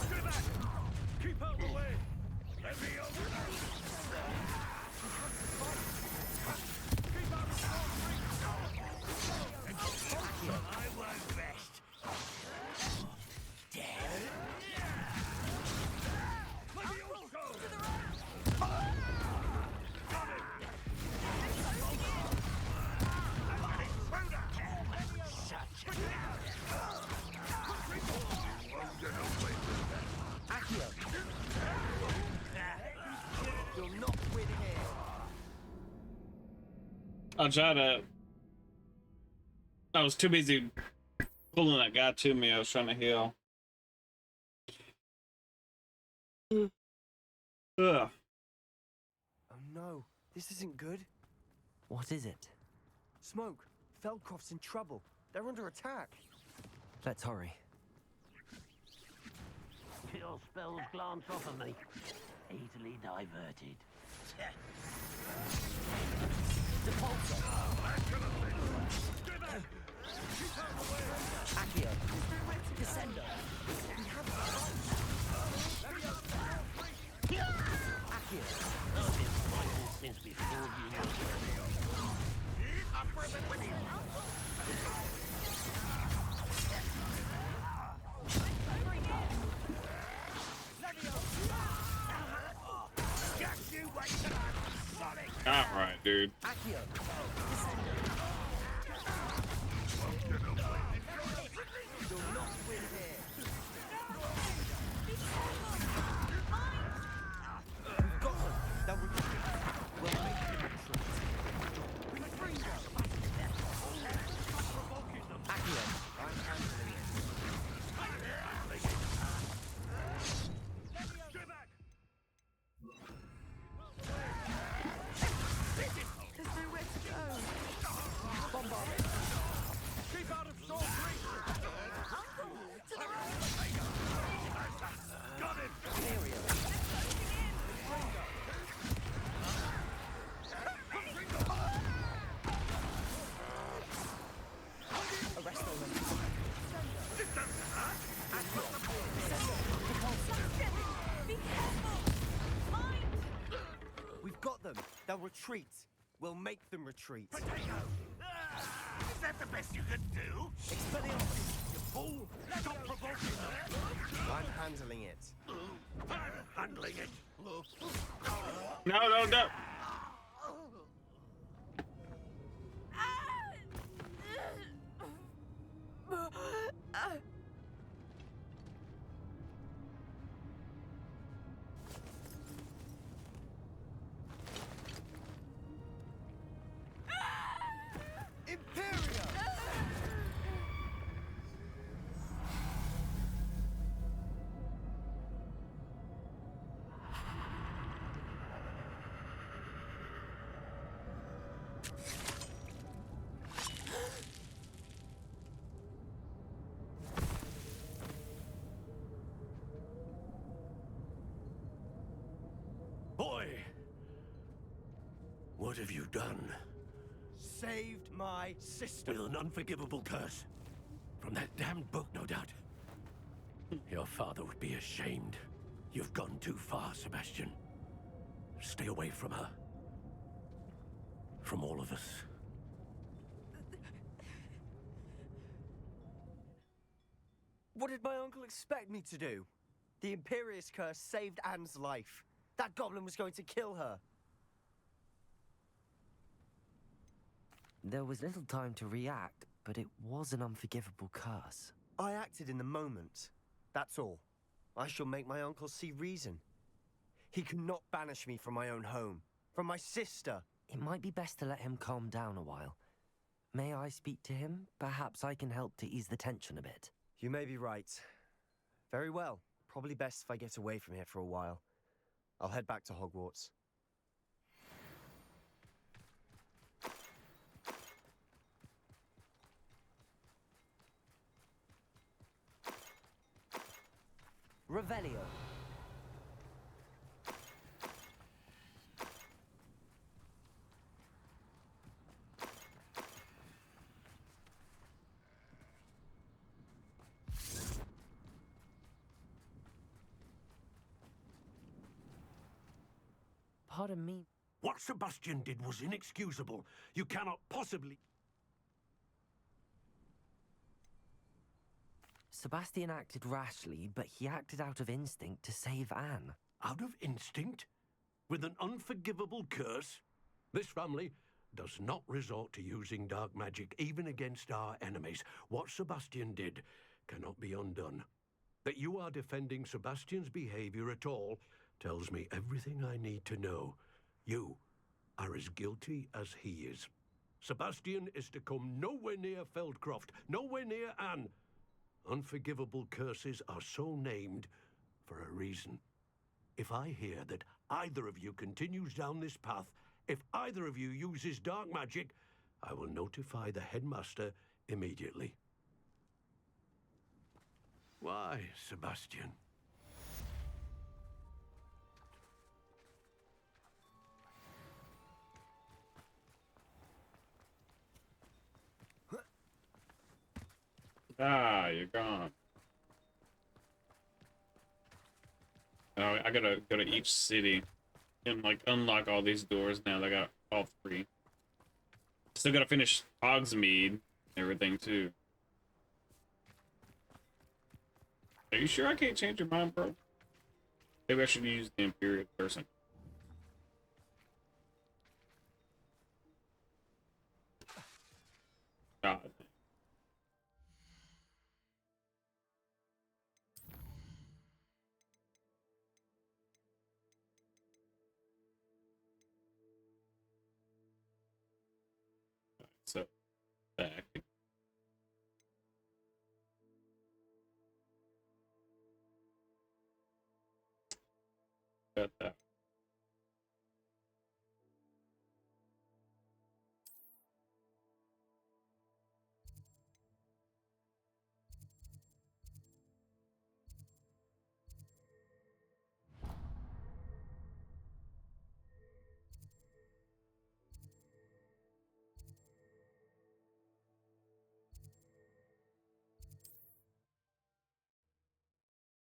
Stay back! Keep out the way! Let me over there! Keep out the way! I was best. Dead. Let me all go! Got it! Such a Accio! You'll not win here. I was too busy pulling that guy to me. I was trying to heal. Ugh. Oh no, this isn't good. What is it? Smoke, Feldcroft's in trouble. They're under attack. Let's hurry. Your spells glance off of me. Easily diverted. Accio! Descendo! Accio! Since before you were All right, dude. Accio! You'll not win here. We've got them. They'll retreat. We'll make them retreat. Accio! I'm handling it. There's nowhere to go. Bombard it. keep out of Storm Creek! Got it! Area. Arrest them. Be careful! Mind! We've got them. They'll retreat. We'll make them retreat. Is that the best you could do? Expelliarmus. You fool! Stop provoking them! I'm handling it. I'm handling it! No. Imperia! Boy! What have you done? Saved my sister. With an unforgivable curse. From that damned book, no doubt. Your father would be ashamed. You've gone too far, Sebastian. Stay away from her. From all of us. What did my uncle expect me to do? The Imperious curse saved Anne's life. That goblin was going to kill her. There was little time to react, but it was an unforgivable curse. I acted in the moment. That's all. I shall make my uncle see reason. He cannot banish me from my own home, from my sister. It might be best to let him calm down a while. May I speak to him? Perhaps I can help to ease the tension a bit. You may be right. Very well. Probably best if I get away from here for a while. I'll head back to Hogwarts. Revelio. Pardon me. What Sebastian did was inexcusable. You cannot possibly... Sebastian acted rashly, but he acted out of instinct to save Anne. Out of instinct? With an unforgivable curse? This family does not resort to using dark magic even against our enemies. What Sebastian did cannot be undone. That you are defending Sebastian's behavior at all tells me everything I need to know. You are as guilty as he is. Sebastian is to come nowhere near Feldcroft, nowhere near Anne. Unforgivable curses are so named for a reason. If I hear that either of you continues down this path, if either of you uses dark magic, I will notify the headmaster immediately. Why, Sebastian? Ah, you're gone. Oh, I gotta go to each city and like unlock all these doors now. I got all 3. Still gotta finish Hogsmeade and everything too. Are you sure I can't change your mind, bro? Maybe I should use the Imperial person. God. So, back. Got that.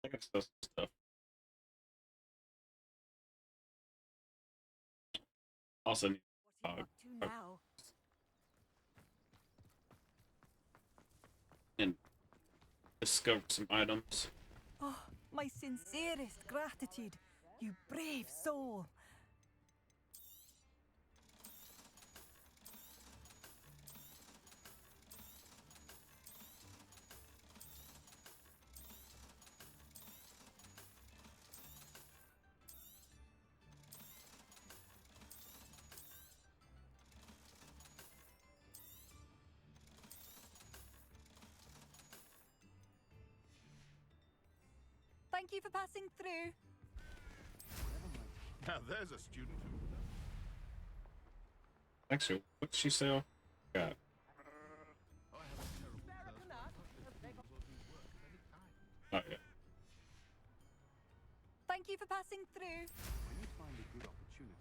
I got some stuff. Also need now? and discover some items. Oh, my sincerest gratitude, you brave soul. Thank you for passing through. Now there's a student who... Actually, what did she sell? God. Oh, yeah. Thank you for passing through. When you find a good opportunity.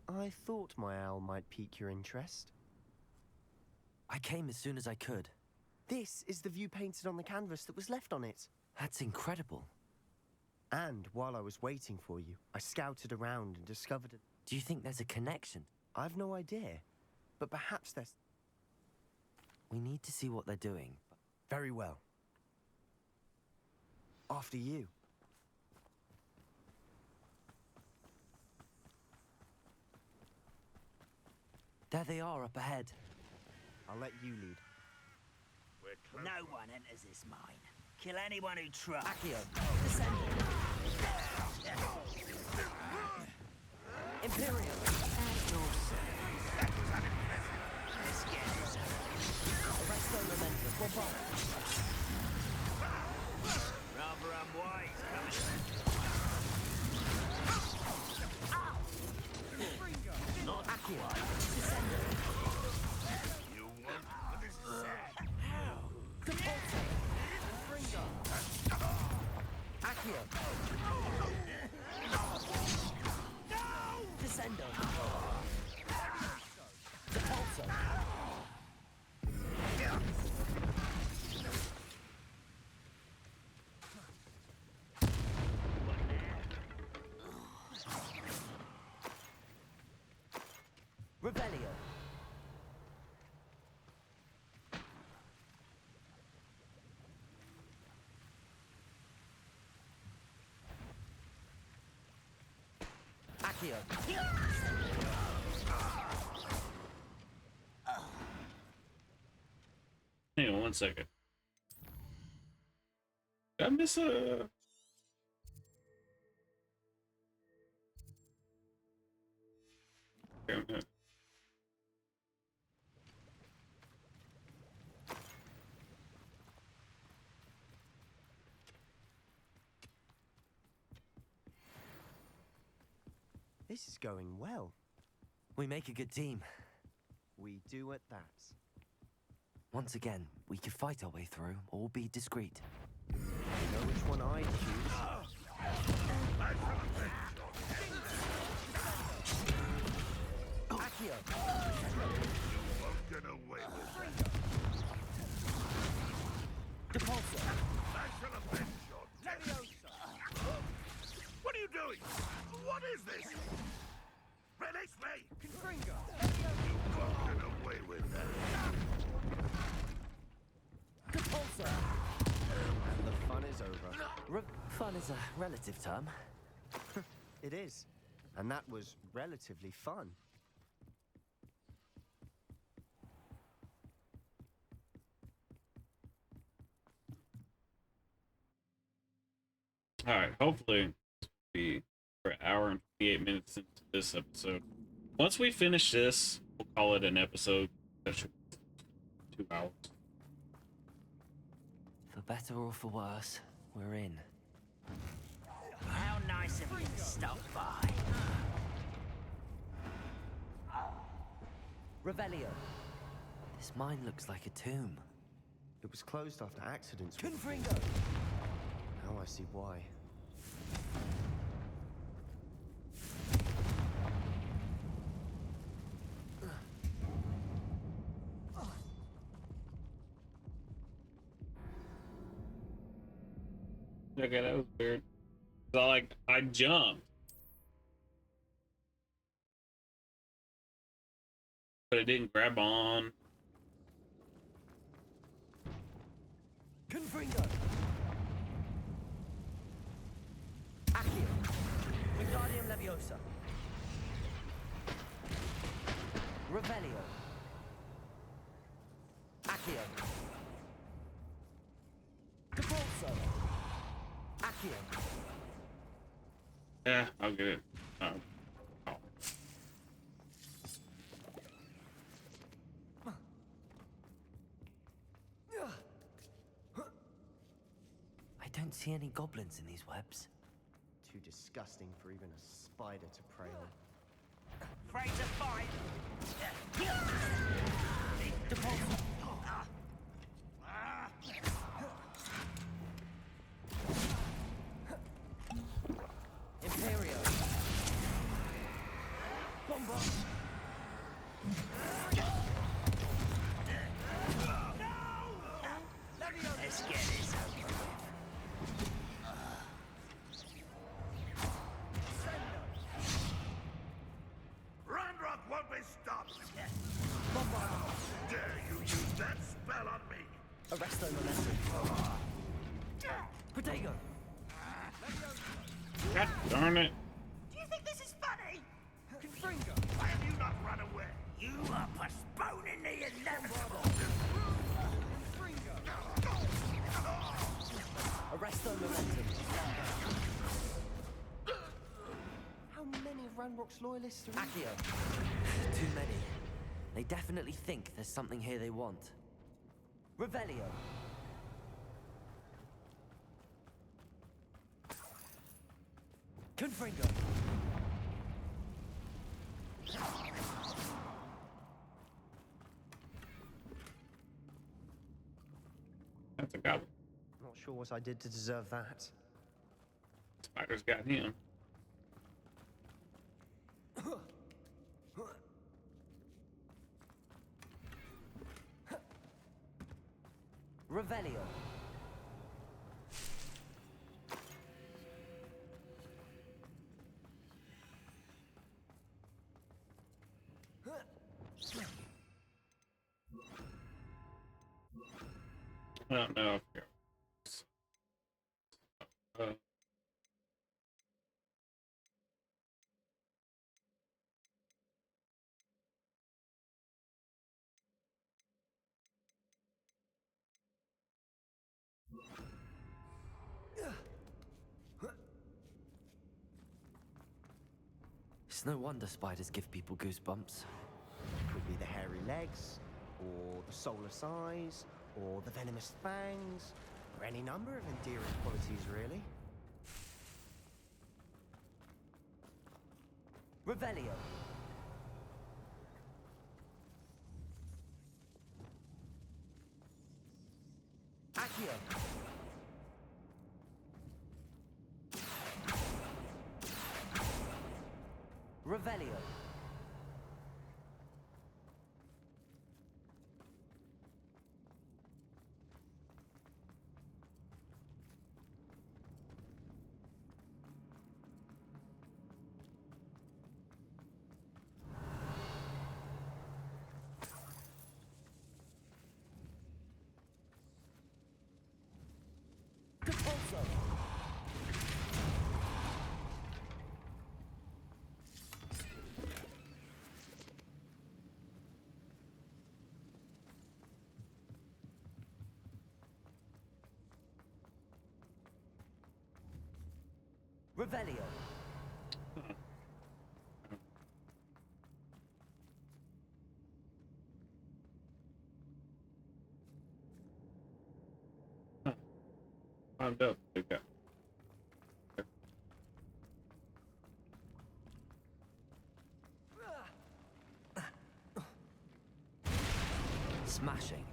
I thought my owl might pique your interest. I came as soon as I could. This is the view painted on the canvas that was left on it. That's incredible. And while I was waiting for you, I scouted around and discovered it. Do you think there's a connection? I've no idea, but perhaps there's... We need to see what they're doing. Very well. After you. There they are up ahead. I'll let you lead. No one enters this mine. Kill anyone who tries. Accio. Imperial. Let's get this. Arresto momentum. Bombard. Rather unwise coming. Not Accio. You won't. This is sad. Compulsor. Accio. Descendo. Depulso. Revelio. Accio. Hang on 1 second. Did I miss a... This is going well. We make a good team. We do at that. Once again, we could fight our way through or be discreet. You know which one I choose? Accio. You won't get away with it. Depulso. I shall avenge your death. What are you doing? What is this? Release me! Confringo. You won't get away with that. Depulso. And the fun is over. Fun is a relative term. It is. And that was relatively fun. All right, hopefully this will be for an hour and 58 minutes into this episode. Once we finish this, we'll call it an episode. That should be 2 hours. For better or for worse, we're in. How nice of you to stop by. Revelio. This mine looks like a tomb. It was closed after accidents. Confringo. Now I see why. Okay, that was weird. I jumped, but it didn't grab on. Confringo. Accio. Wingardium Leviosa. Revelio. Accio. Depulso. Accio. Yeah, I'll get it. Oh. I don't see any goblins in these webs. Too disgusting for even a spider to prey on. Afraid to fight. Depulso. Imperio. Bombard. Let's get this over with. Ranrock won't be stopped! Bombard. Dare you use that spell on me? Arresto momentum. Protego. God darn it. Do you think this is funny? Confringo. Why have you not run away? You are postponing the inevitable. Arresto momentum. How many of of Ranrock's loyalists are... Accio. Too many. They definitely think there's something here they want. Revelio. Confringo. That's a goblin. Not sure what I did to deserve that. Spider's got him. Revelio. I don't know if you're... It's no wonder spiders give people goosebumps. Could be the hairy legs, or the soulless eyes, or the venomous fangs, or any number of endearing qualities, really. Revelio. Accio. Revelio. Revelio. I'm done. Okay. Smashing.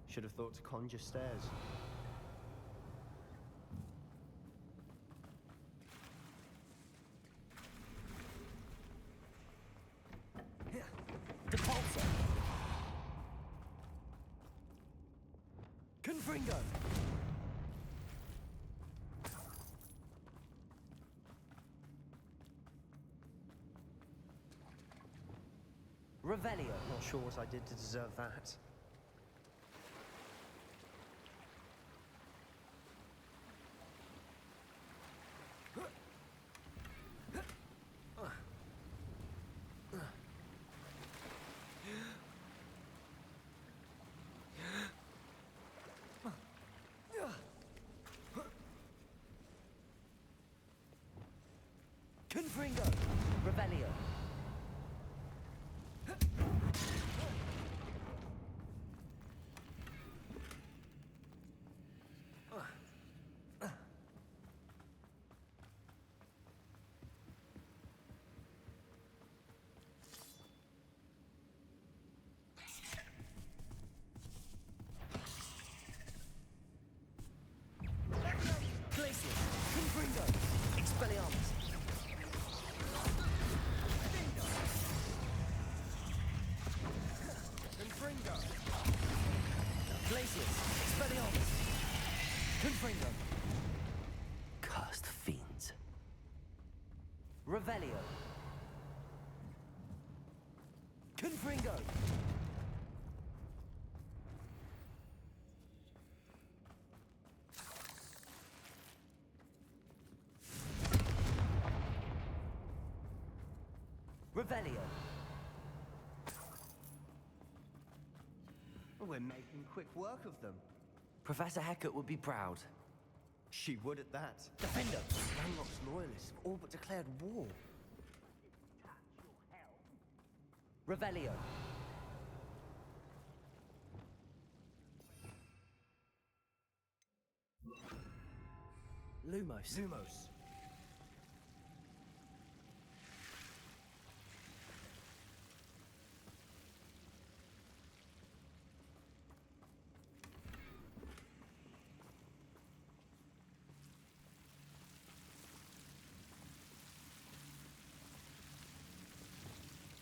Should have thought to conjure stairs. Depulso. Confringo. Revelio. Not sure what I did to deserve that. Confringo. Revelio. Glacius. Confringo. Expelliarmus. Confringo. Glacius. Expelliarmus. Confringo. Cursed fiends. Revelio. Confringo. Revelio. We're making quick work of them. Professor Hecat would be proud. She would at that. Defender. Ranrock's loyalists have all but declared war. Revelio. Lumos. Lumos.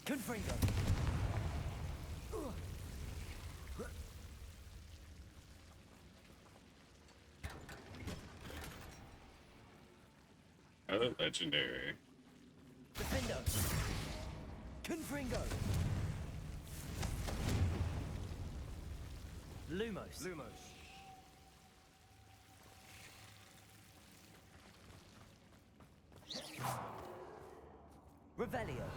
Confringo. Another legendary. Defendo. Confringo. Lumos. Lumos. Revelio.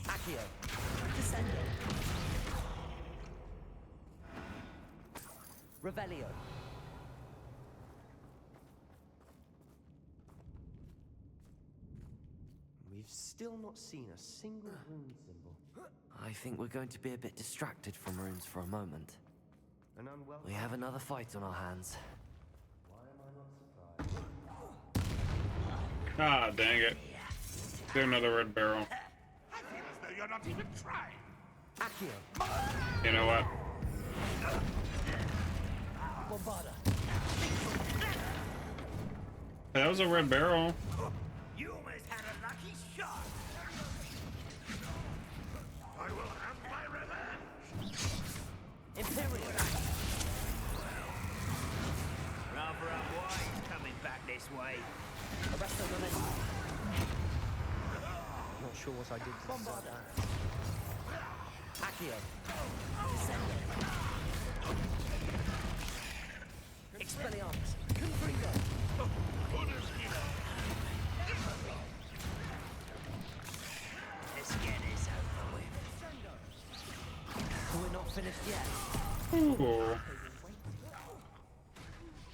Accio. Descendo. Revelio. We've still not seen a single rune symbol. I think we're going to be a bit distracted from runes for a moment. An unwelcome. We have another fight on our hands. Why am I not surprised? Ah, dang it. Do another red barrel. I feel as though you're not even trying. Accio. You know what? Bombarda. That was a red barrel. You almost had a lucky shot. I will have my revenge. Imperial. Rather unwise coming back this way. Arresto momentum. Not sure what I did to deserve that. Accio. Descendo. Expelliarmus. Confringo. Let's get this over with. We're not finished yet. Ooh.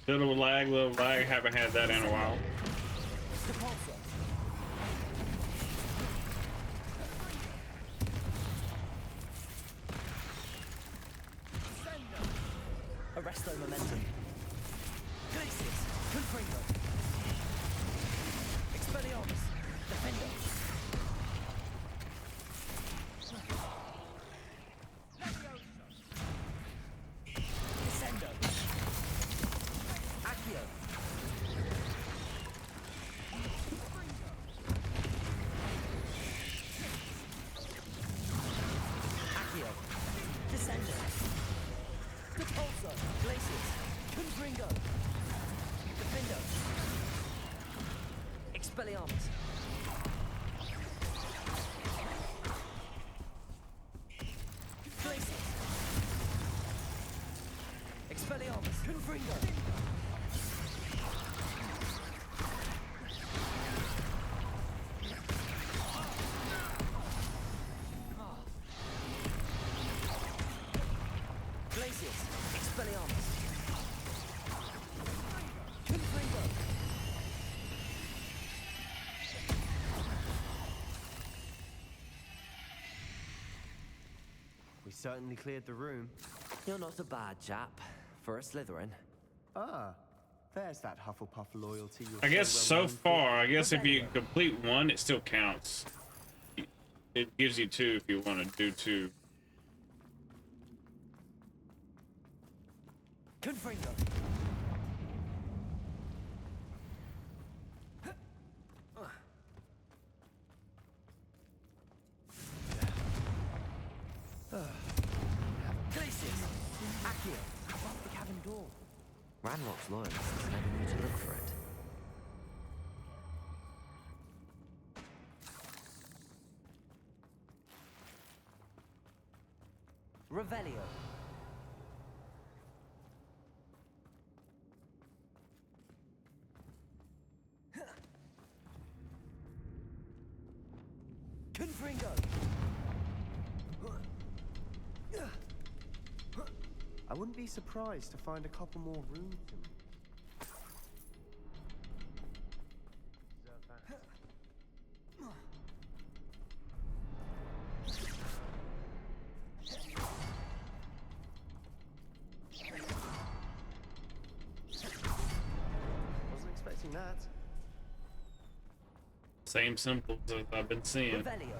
Little lag. Haven't had that in a while. Repulsor. Arresto momentum. Glacius. Confringo. Expelliarmus. Defendo. Descendo. Accio. Accio. Descendo. Repulsor. Glacius. Confringo. Defendo. Expelliarmus. Glacius. Expelliarmus. Confringo. Glacius. Expelliarmus. Confringo. We certainly cleared the room. You're not a bad chap for a Slytherin. Ah, there's that Hufflepuff loyalty. You're I guess so well so known far, I guess if you complete one, it still counts. It gives you 2 if you want to do 2. Confringo. Glacius. Accio. Above the cabin door. Ranrock's loyalists never knew to look for it. Revelio. Confringo. I wouldn't be surprised to find a couple more rooms. Wasn't expecting that. Same symbols as I've been seeing. Revelio.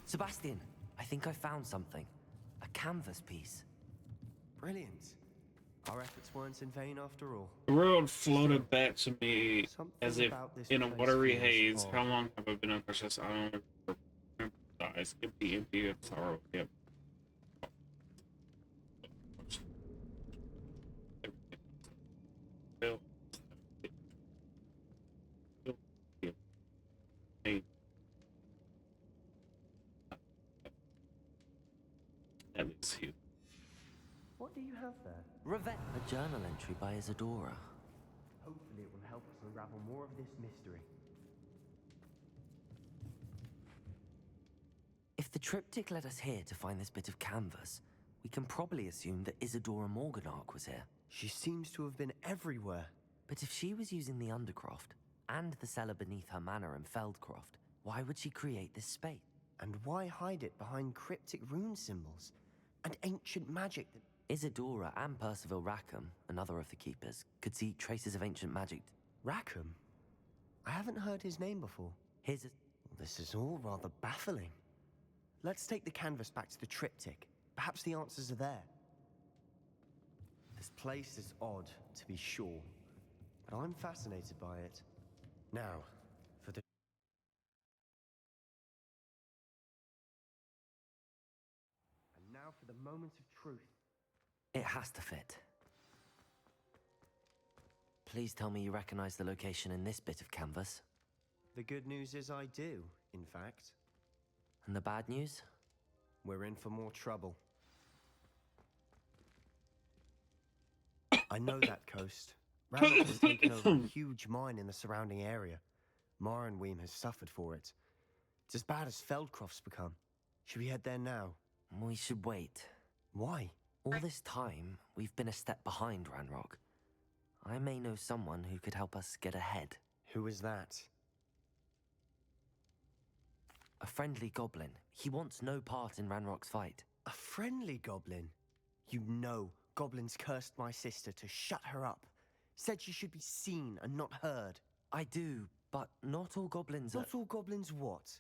Sebastian, I think I found something. A canvas piece. Brilliant. Our efforts weren't in vain after all. The world floated back to me as Something if about this in a place watery feels haze. odd. How long have I been unconscious? I don't remember. Eyes empty and sorrow. Yep. That is you. What do you have there? A journal entry by Isadora. Hopefully it will help us unravel more of this mystery. If the triptych led us here to find this bit of canvas, we can probably assume that Isadora Morganark was here. She seems to have been everywhere. But if she was using the Undercroft and the cellar beneath her manor in Feldcroft, why would she create this space? And why hide it behind cryptic rune symbols and ancient magic that... Isadora and Percival Rackham, another of the keepers, could see traces of ancient magic. Rackham? I haven't heard his name before. This is all rather baffling. Let's take the canvas back to the triptych. Perhaps the answers are there. This place is odd, to be sure, but I'm fascinated by it. Now, for the... And now for the moment of truth. It has to fit. Please tell me you recognize the location in this bit of canvas. The good news is I do, in fact. And the bad news? We're in for more trouble. I know that coast. Ranrock has taken over a huge mine in the surrounding area. Marenweem has suffered for it. It's as bad as Feldcroft's become. Should we head there now? We should wait. Why? All this time, we've been a step behind Ranrock. I may know someone who could help us get ahead. Who is that? A friendly goblin. He wants no part in Ranrock's fight. A friendly goblin? You know goblins cursed my sister to shut her up. Said she should be seen and not heard. I do, but not all goblins are... Not all goblins what?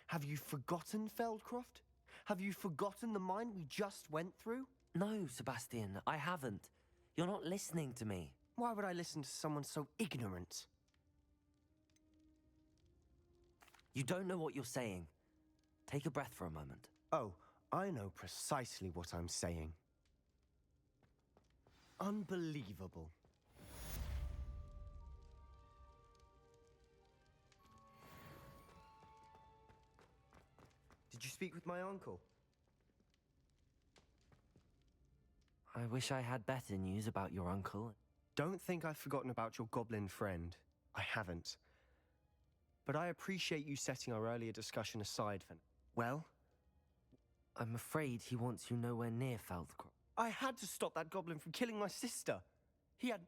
Have you forgotten Feldcroft? Have you forgotten the mine we just went through? No, Sebastian, I haven't. You're not listening to me. Why would I listen to someone so ignorant? You don't know what you're saying. Take a breath for a moment. Oh, I know precisely what I'm saying. Unbelievable. Did you speak with my uncle? I wish I had better news about your uncle. Don't think I've forgotten about your goblin friend. I haven't. But I appreciate you setting our earlier discussion aside for now. Well? I'm afraid he wants you nowhere near Feldcroft. I had to stop that goblin from killing my sister. He had...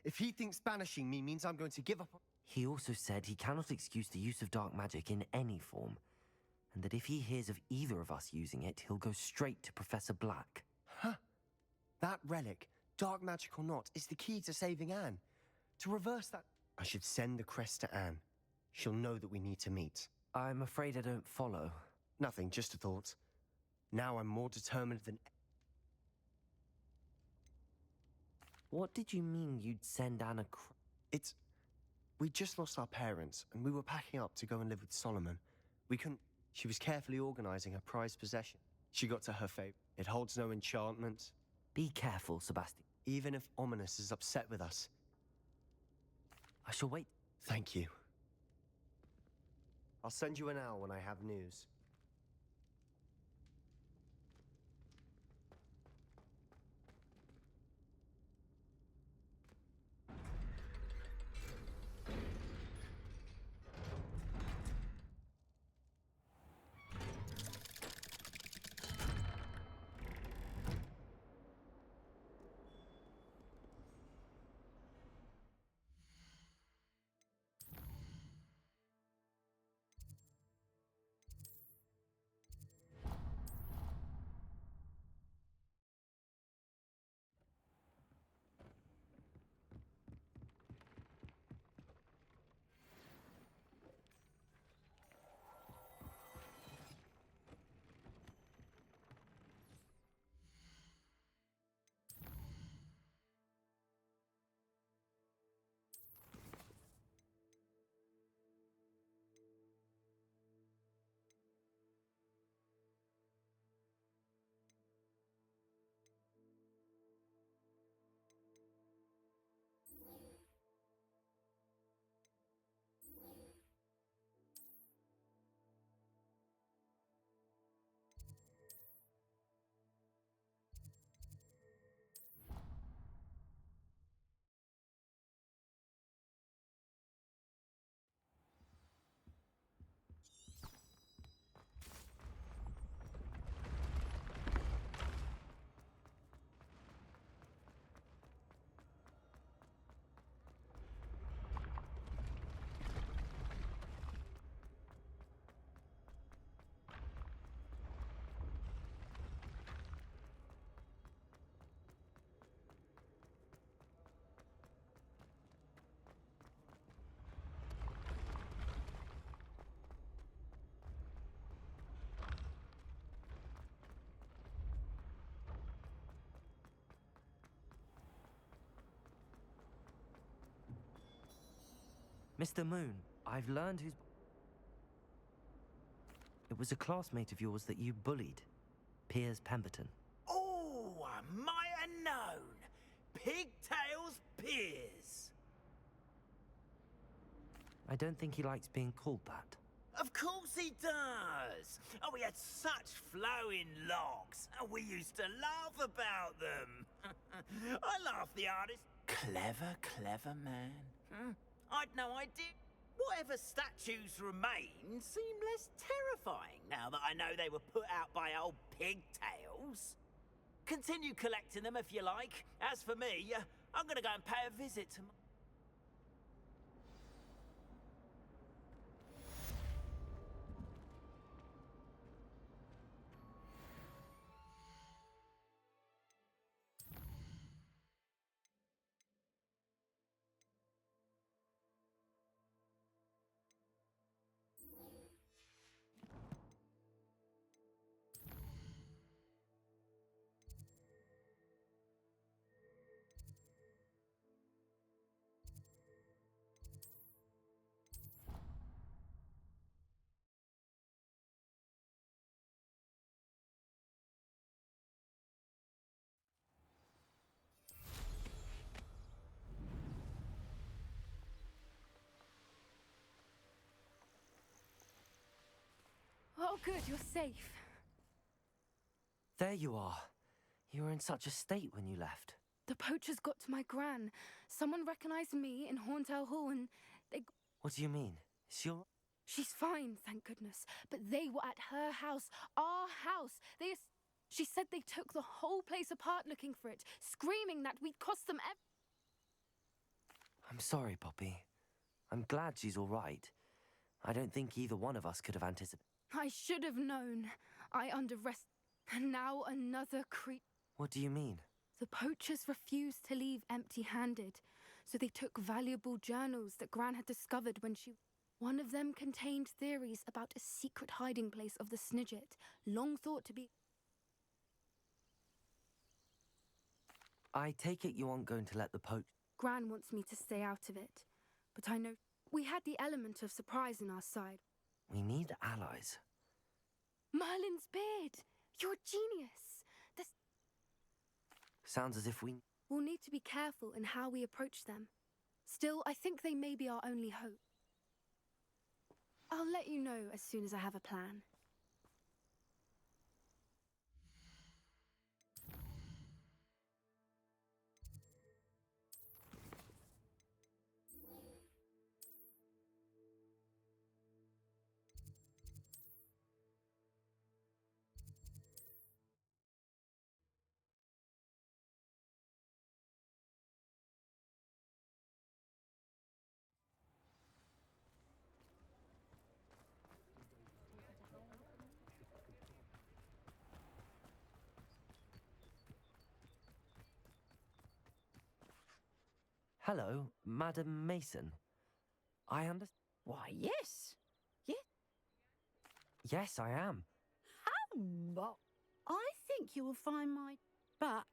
If he thinks banishing me means I'm going to give up... He also said he cannot excuse the use of dark magic in any form, and that if he hears of either of us using it, he'll go straight to Professor Black. Huh? That relic, dark magic or not, is the key to saving Anne. To reverse that... I should send the crest to Anne. She'll know that we need to meet. I'm afraid I don't follow. Nothing, just a thought. Now I'm more determined than... What did you mean you'd send Anne a It's... We just lost our parents, and we were packing up to go and live with Solomon. We couldn't... She was carefully organizing her prized possession. She got to her fate. It holds no enchantment. Be careful, Sebastian. Even if Ominous is upset with us. I shall wait. Thank you. I'll send you an owl when I have news. Mr. Moon, I've learned who's... It was a classmate of yours that you bullied, Piers Pemberton. Oh, I might have known. Pigtails Piers. I don't think he likes being called that. Of course he does. Oh, he had such flowing locks, and we used to laugh about them. I laughed the artist. Clever, clever man. I'd no idea. Whatever statues remain seem less terrifying now that I know they were put out by old pigtails. Continue collecting them if you like. As for me, I'm gonna go and pay a visit to my... Oh, good, you're safe. There you are. You were in such a state when you left. The poachers got to my gran. Someone recognized me in Horntail Hall and they... What do you mean? Is she all... She's fine, thank goodness. But they were at her house, our house. She said they took the whole place apart looking for it, screaming that we'd cost them I'm sorry, Poppy. I'm glad she's all right. I don't think either one of us could have anticipated... I should have known. I underestimated. And now another What do you mean? The poachers refused to leave empty-handed, so they took valuable journals that Gran had discovered when she... One of them contained theories about a secret hiding place of the Snidget, long thought to be... I take it you aren't going to let the Gran wants me to stay out of it, but I know we had the element of surprise on our side. We need allies. Merlin's beard! You're a genius! This... Sounds as if We'll need to be careful in how we approach them. Still, I think they may be our only hope. I'll let you know as soon as I have a plan. Hello, Madam Mason. I understand. Why, yes. Yes, I am. Well, I think you will find my... But,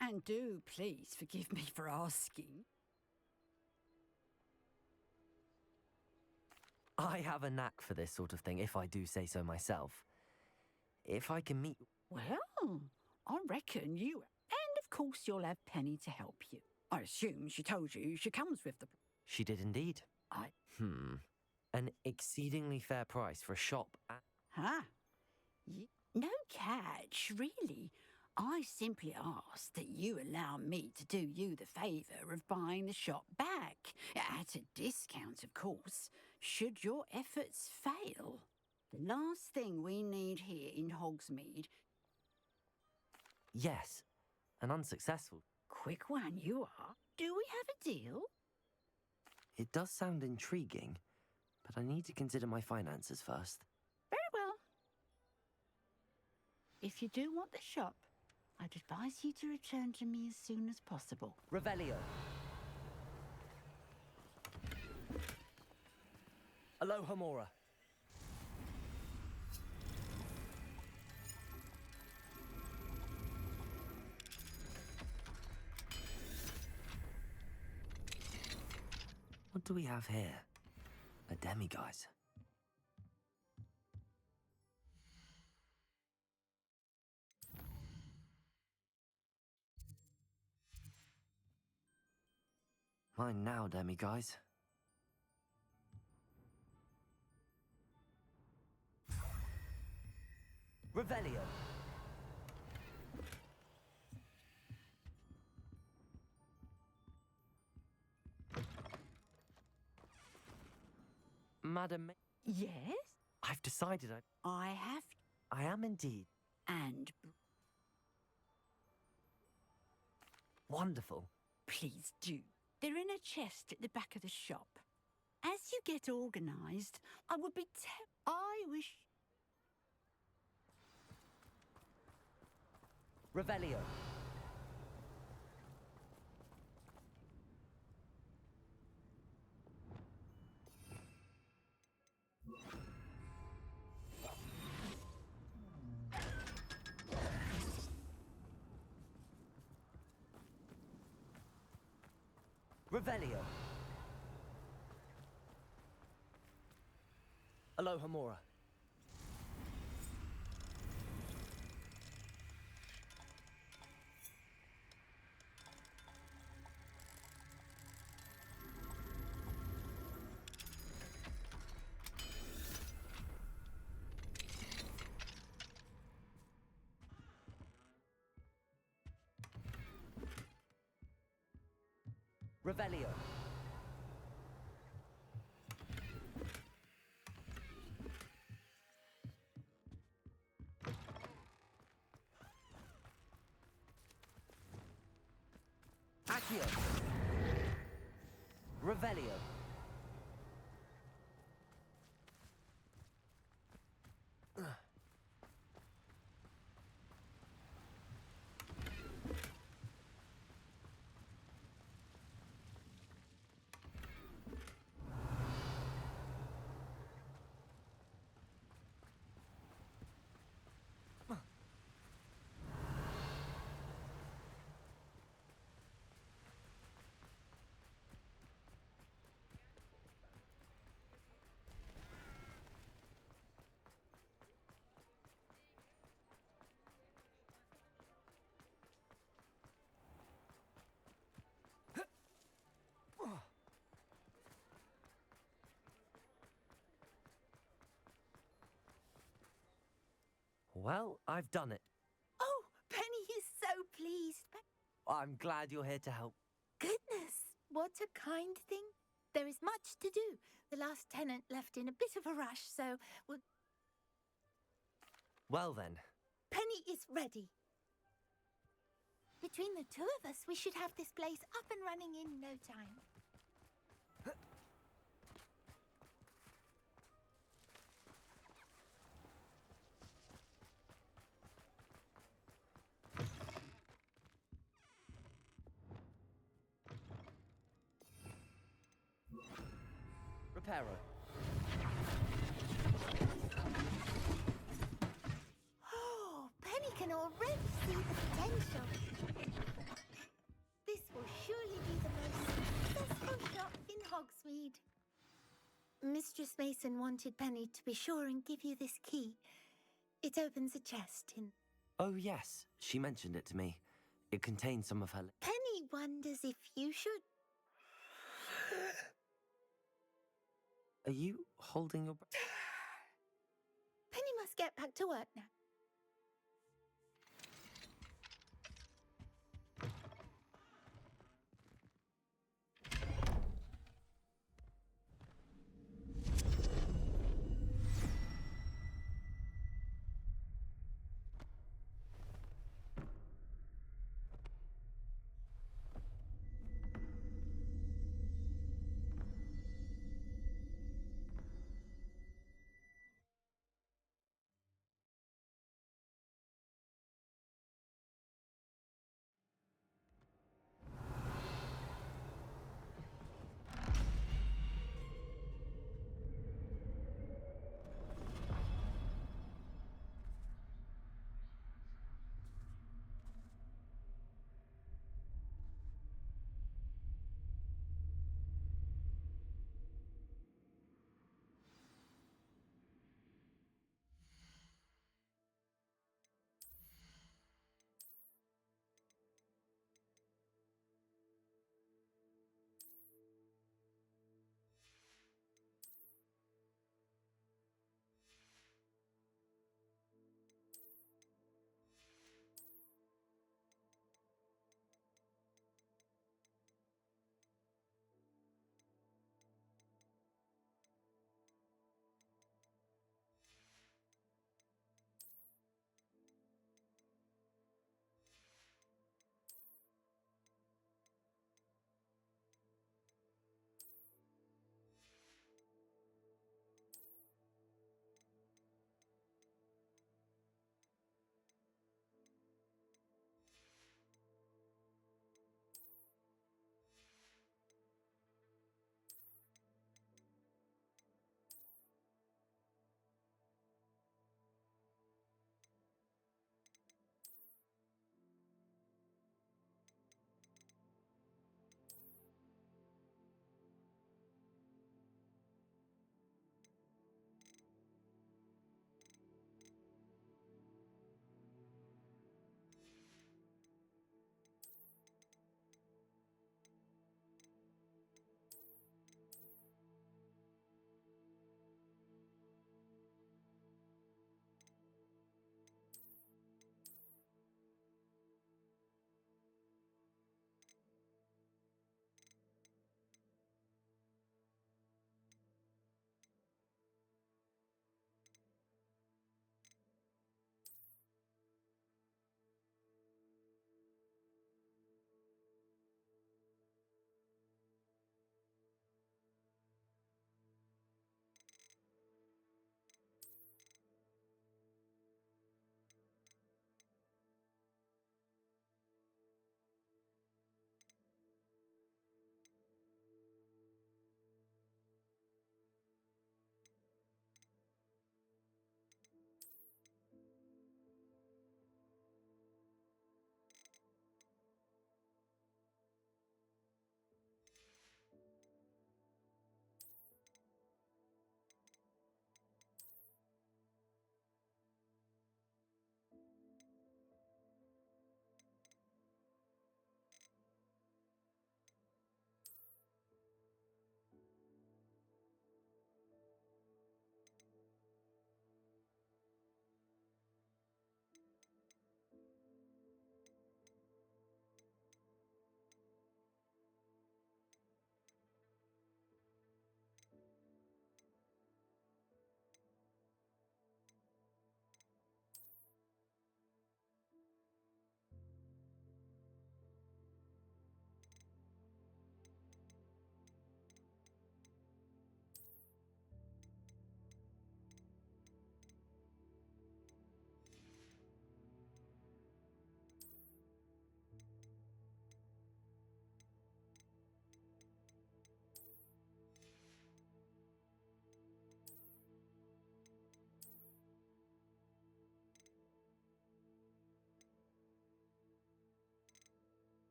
and do please forgive me for asking. I have a knack for this sort of thing, if I do say so myself. If I can meet... Well, I reckon you... And of course you'll have Penny to help you. I assume she told you she comes with the... She did indeed. An exceedingly fair price for a shop at... Huh? No catch, really. I simply ask that you allow me to do you the favour of buying the shop back. At a discount, of course, should your efforts fail. The last thing we need here in Hogsmeade... Yes, an unsuccessful... Quick one you are. Do we have a deal? It does sound intriguing, but I need to consider my finances first. Very well. If you do want the shop, I'd advise you to return to me as soon as possible. Revelio. Alohomora. What do we have here? demiguise. Mine now, demiguise. Revelio. Madam... Yes? I've decided I have. I am indeed. And Wonderful. please do. They're in a chest at the back of the shop. As you get organised, I would be I wish... Revelio. Revelio. Aloha Mora. Revelio. Accio. Revelio. Well, I've done it. Oh, Penny is so pleased. I'm glad you're here to help. Goodness, what a kind thing. There is much to do. The last tenant left in a bit of a rush, so... Well then. Penny is ready. Between the two of us, we should have this place up and running in no time. Reparo. Oh, Penny can already see the potential. This will surely be the most successful shop in Hogsmeade. Mistress Mason wanted Penny to be sure and give you this key. It opens a chest in... Oh yes, she mentioned it to me. It contains some of her... Penny wonders if you should... Are you holding your breath? Penny must get back to work now.